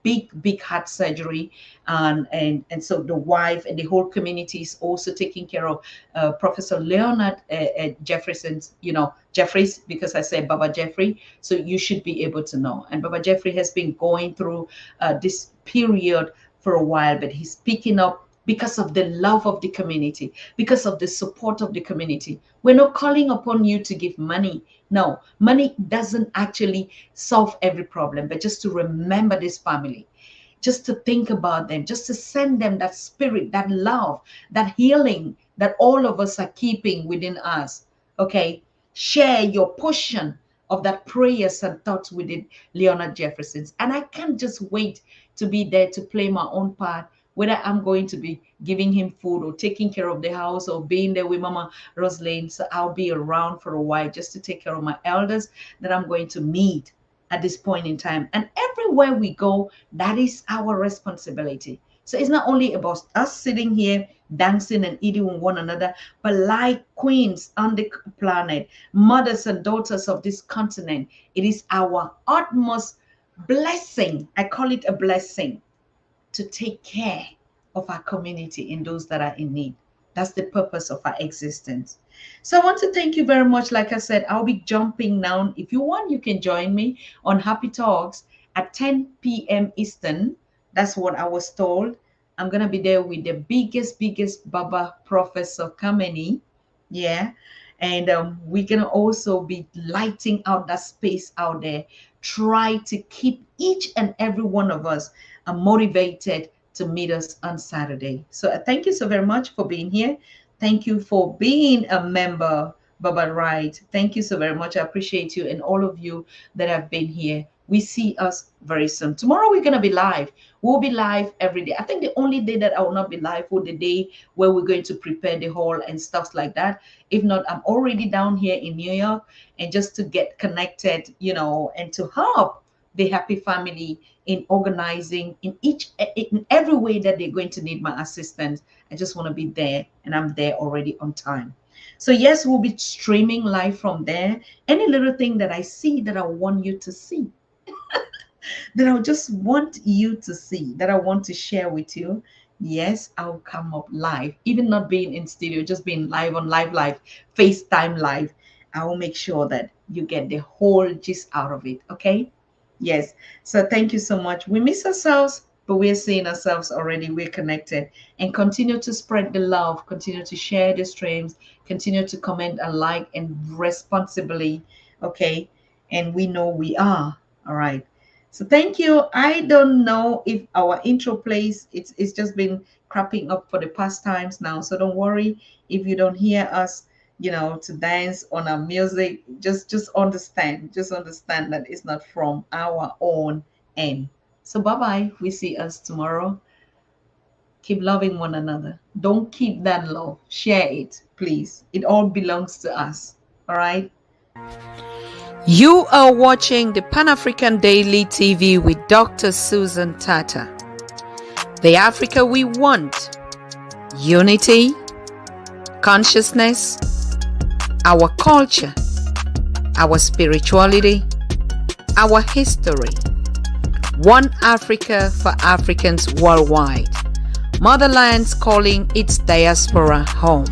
big heart surgery. And so the wife and the whole community is also taking care of Professor Leonard Jeffreyson's, Jeffries, because I said Baba Jeffrey, so you should be able to know. And Baba Jeffrey has been going through this period for a while, but he's picking up because of the love of the community, because of the support of the community. We're not calling upon you to give money. No, money doesn't actually solve every problem, but just to remember this family, just to think about them, just to send them that spirit, that love, that healing that all of us are keeping within us. Okay, share your portion of that prayers and thoughts with Leonard Jefferson's. And I can't just wait to be there to play my own part, whether I'm going to be giving him food or taking care of the house or being there with Mama Roslyn. So I'll be around for a while just to take care of my elders that I'm going to meet at this point in time. And everywhere we go, that is our responsibility. So it's not only about us sitting here dancing and eating with one another, but like queens on the planet, mothers and daughters of this continent, it is our utmost blessing. I call it a blessing to take care of our community and those that are in need. That's the purpose of our existence. So I want to thank you very much. Like I said, I'll be jumping now. If you want, you can join me on Happy Talks at 10 p.m. Eastern. That's what I was told. I'm going to be there with the biggest Baba Professor Kameni. Yeah. And we're going to also be lighting out that space out there. Try to keep each and every one of us motivated to meet us on Saturday. So thank you so very much for being here. Thank you for being a member, Baba Right. Thank you so very much. I appreciate you and all of you that have been here. We see us very soon. Tomorrow we're going to be live. We'll be live every day. I think the only day that I will not be live will the day where we're going to prepare the hall and stuff like that. If not, I'm already down here in New York, and just to get connected, and to help the Happy family in organizing in every way that they're going to need my assistance. I just want to be there, and I'm there already on time. So yes, we'll be streaming live from there. Any little thing that I see that I want you to see, that I just want you to see, that I want to share with you, yes, I'll come up live, even not being in studio, just being live on live, FaceTime live. I will make sure that you get the whole gist out of it. Okay. Yes. So thank you so much. We miss ourselves, but we're seeing ourselves already. We're connected, and continue to spread the love, continue to share the streams, continue to comment and like and responsibly. Okay. And we know we are. All right. So thank you. I don't know if our intro plays. It's just been cropping up for the past times now. So don't worry if you don't hear us, to dance on our music. Just understand that it's not from our own end. So bye-bye. We see us tomorrow. Keep loving one another. Don't keep that love. Share it, please. It all belongs to us. All right. You are watching the Pan-African Daily TV with Dr. Susan Tatah. The Africa we want. Unity, consciousness, our culture, our spirituality, our history. One Africa for Africans worldwide. Motherland's calling its diaspora home.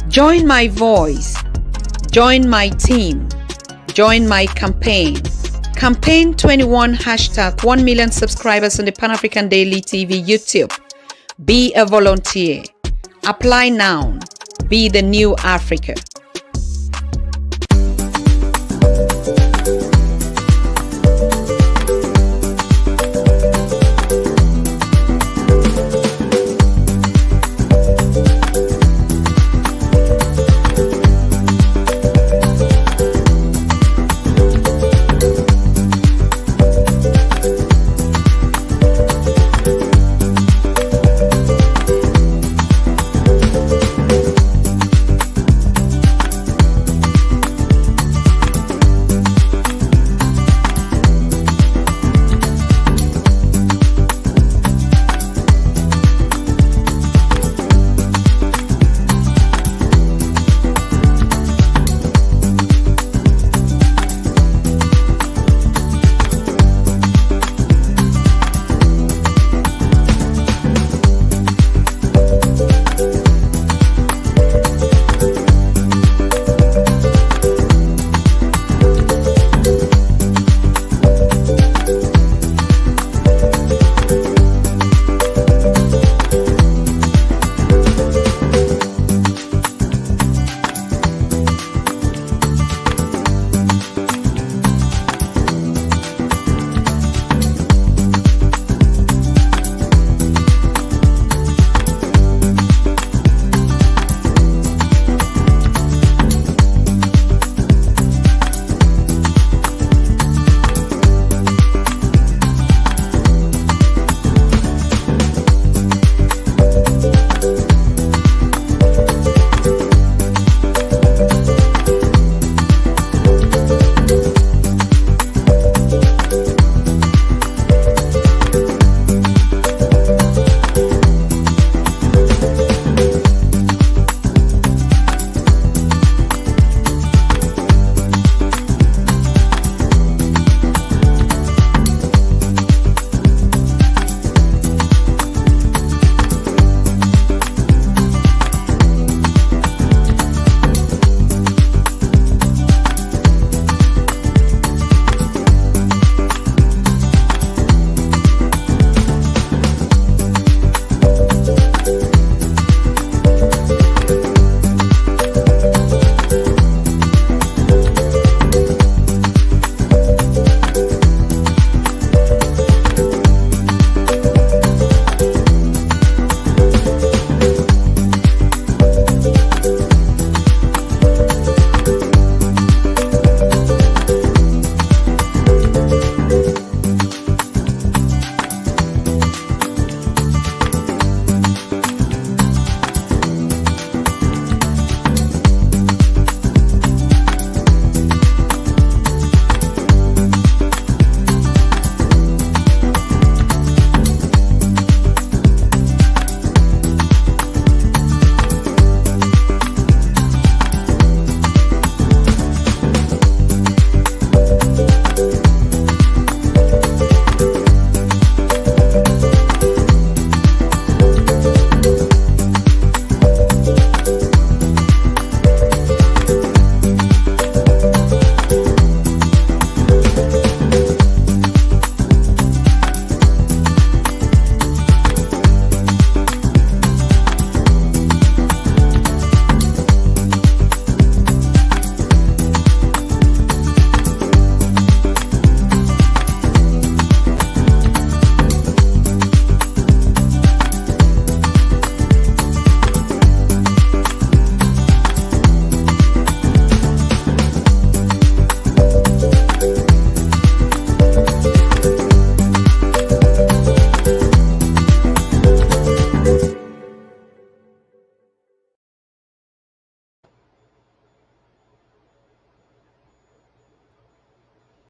Join my voice. Join my team. Join my campaign. Campaign 21 hashtag 1 million subscribers on the Pan-African Daily TV YouTube. Be a volunteer. Apply now. Be the new Africa.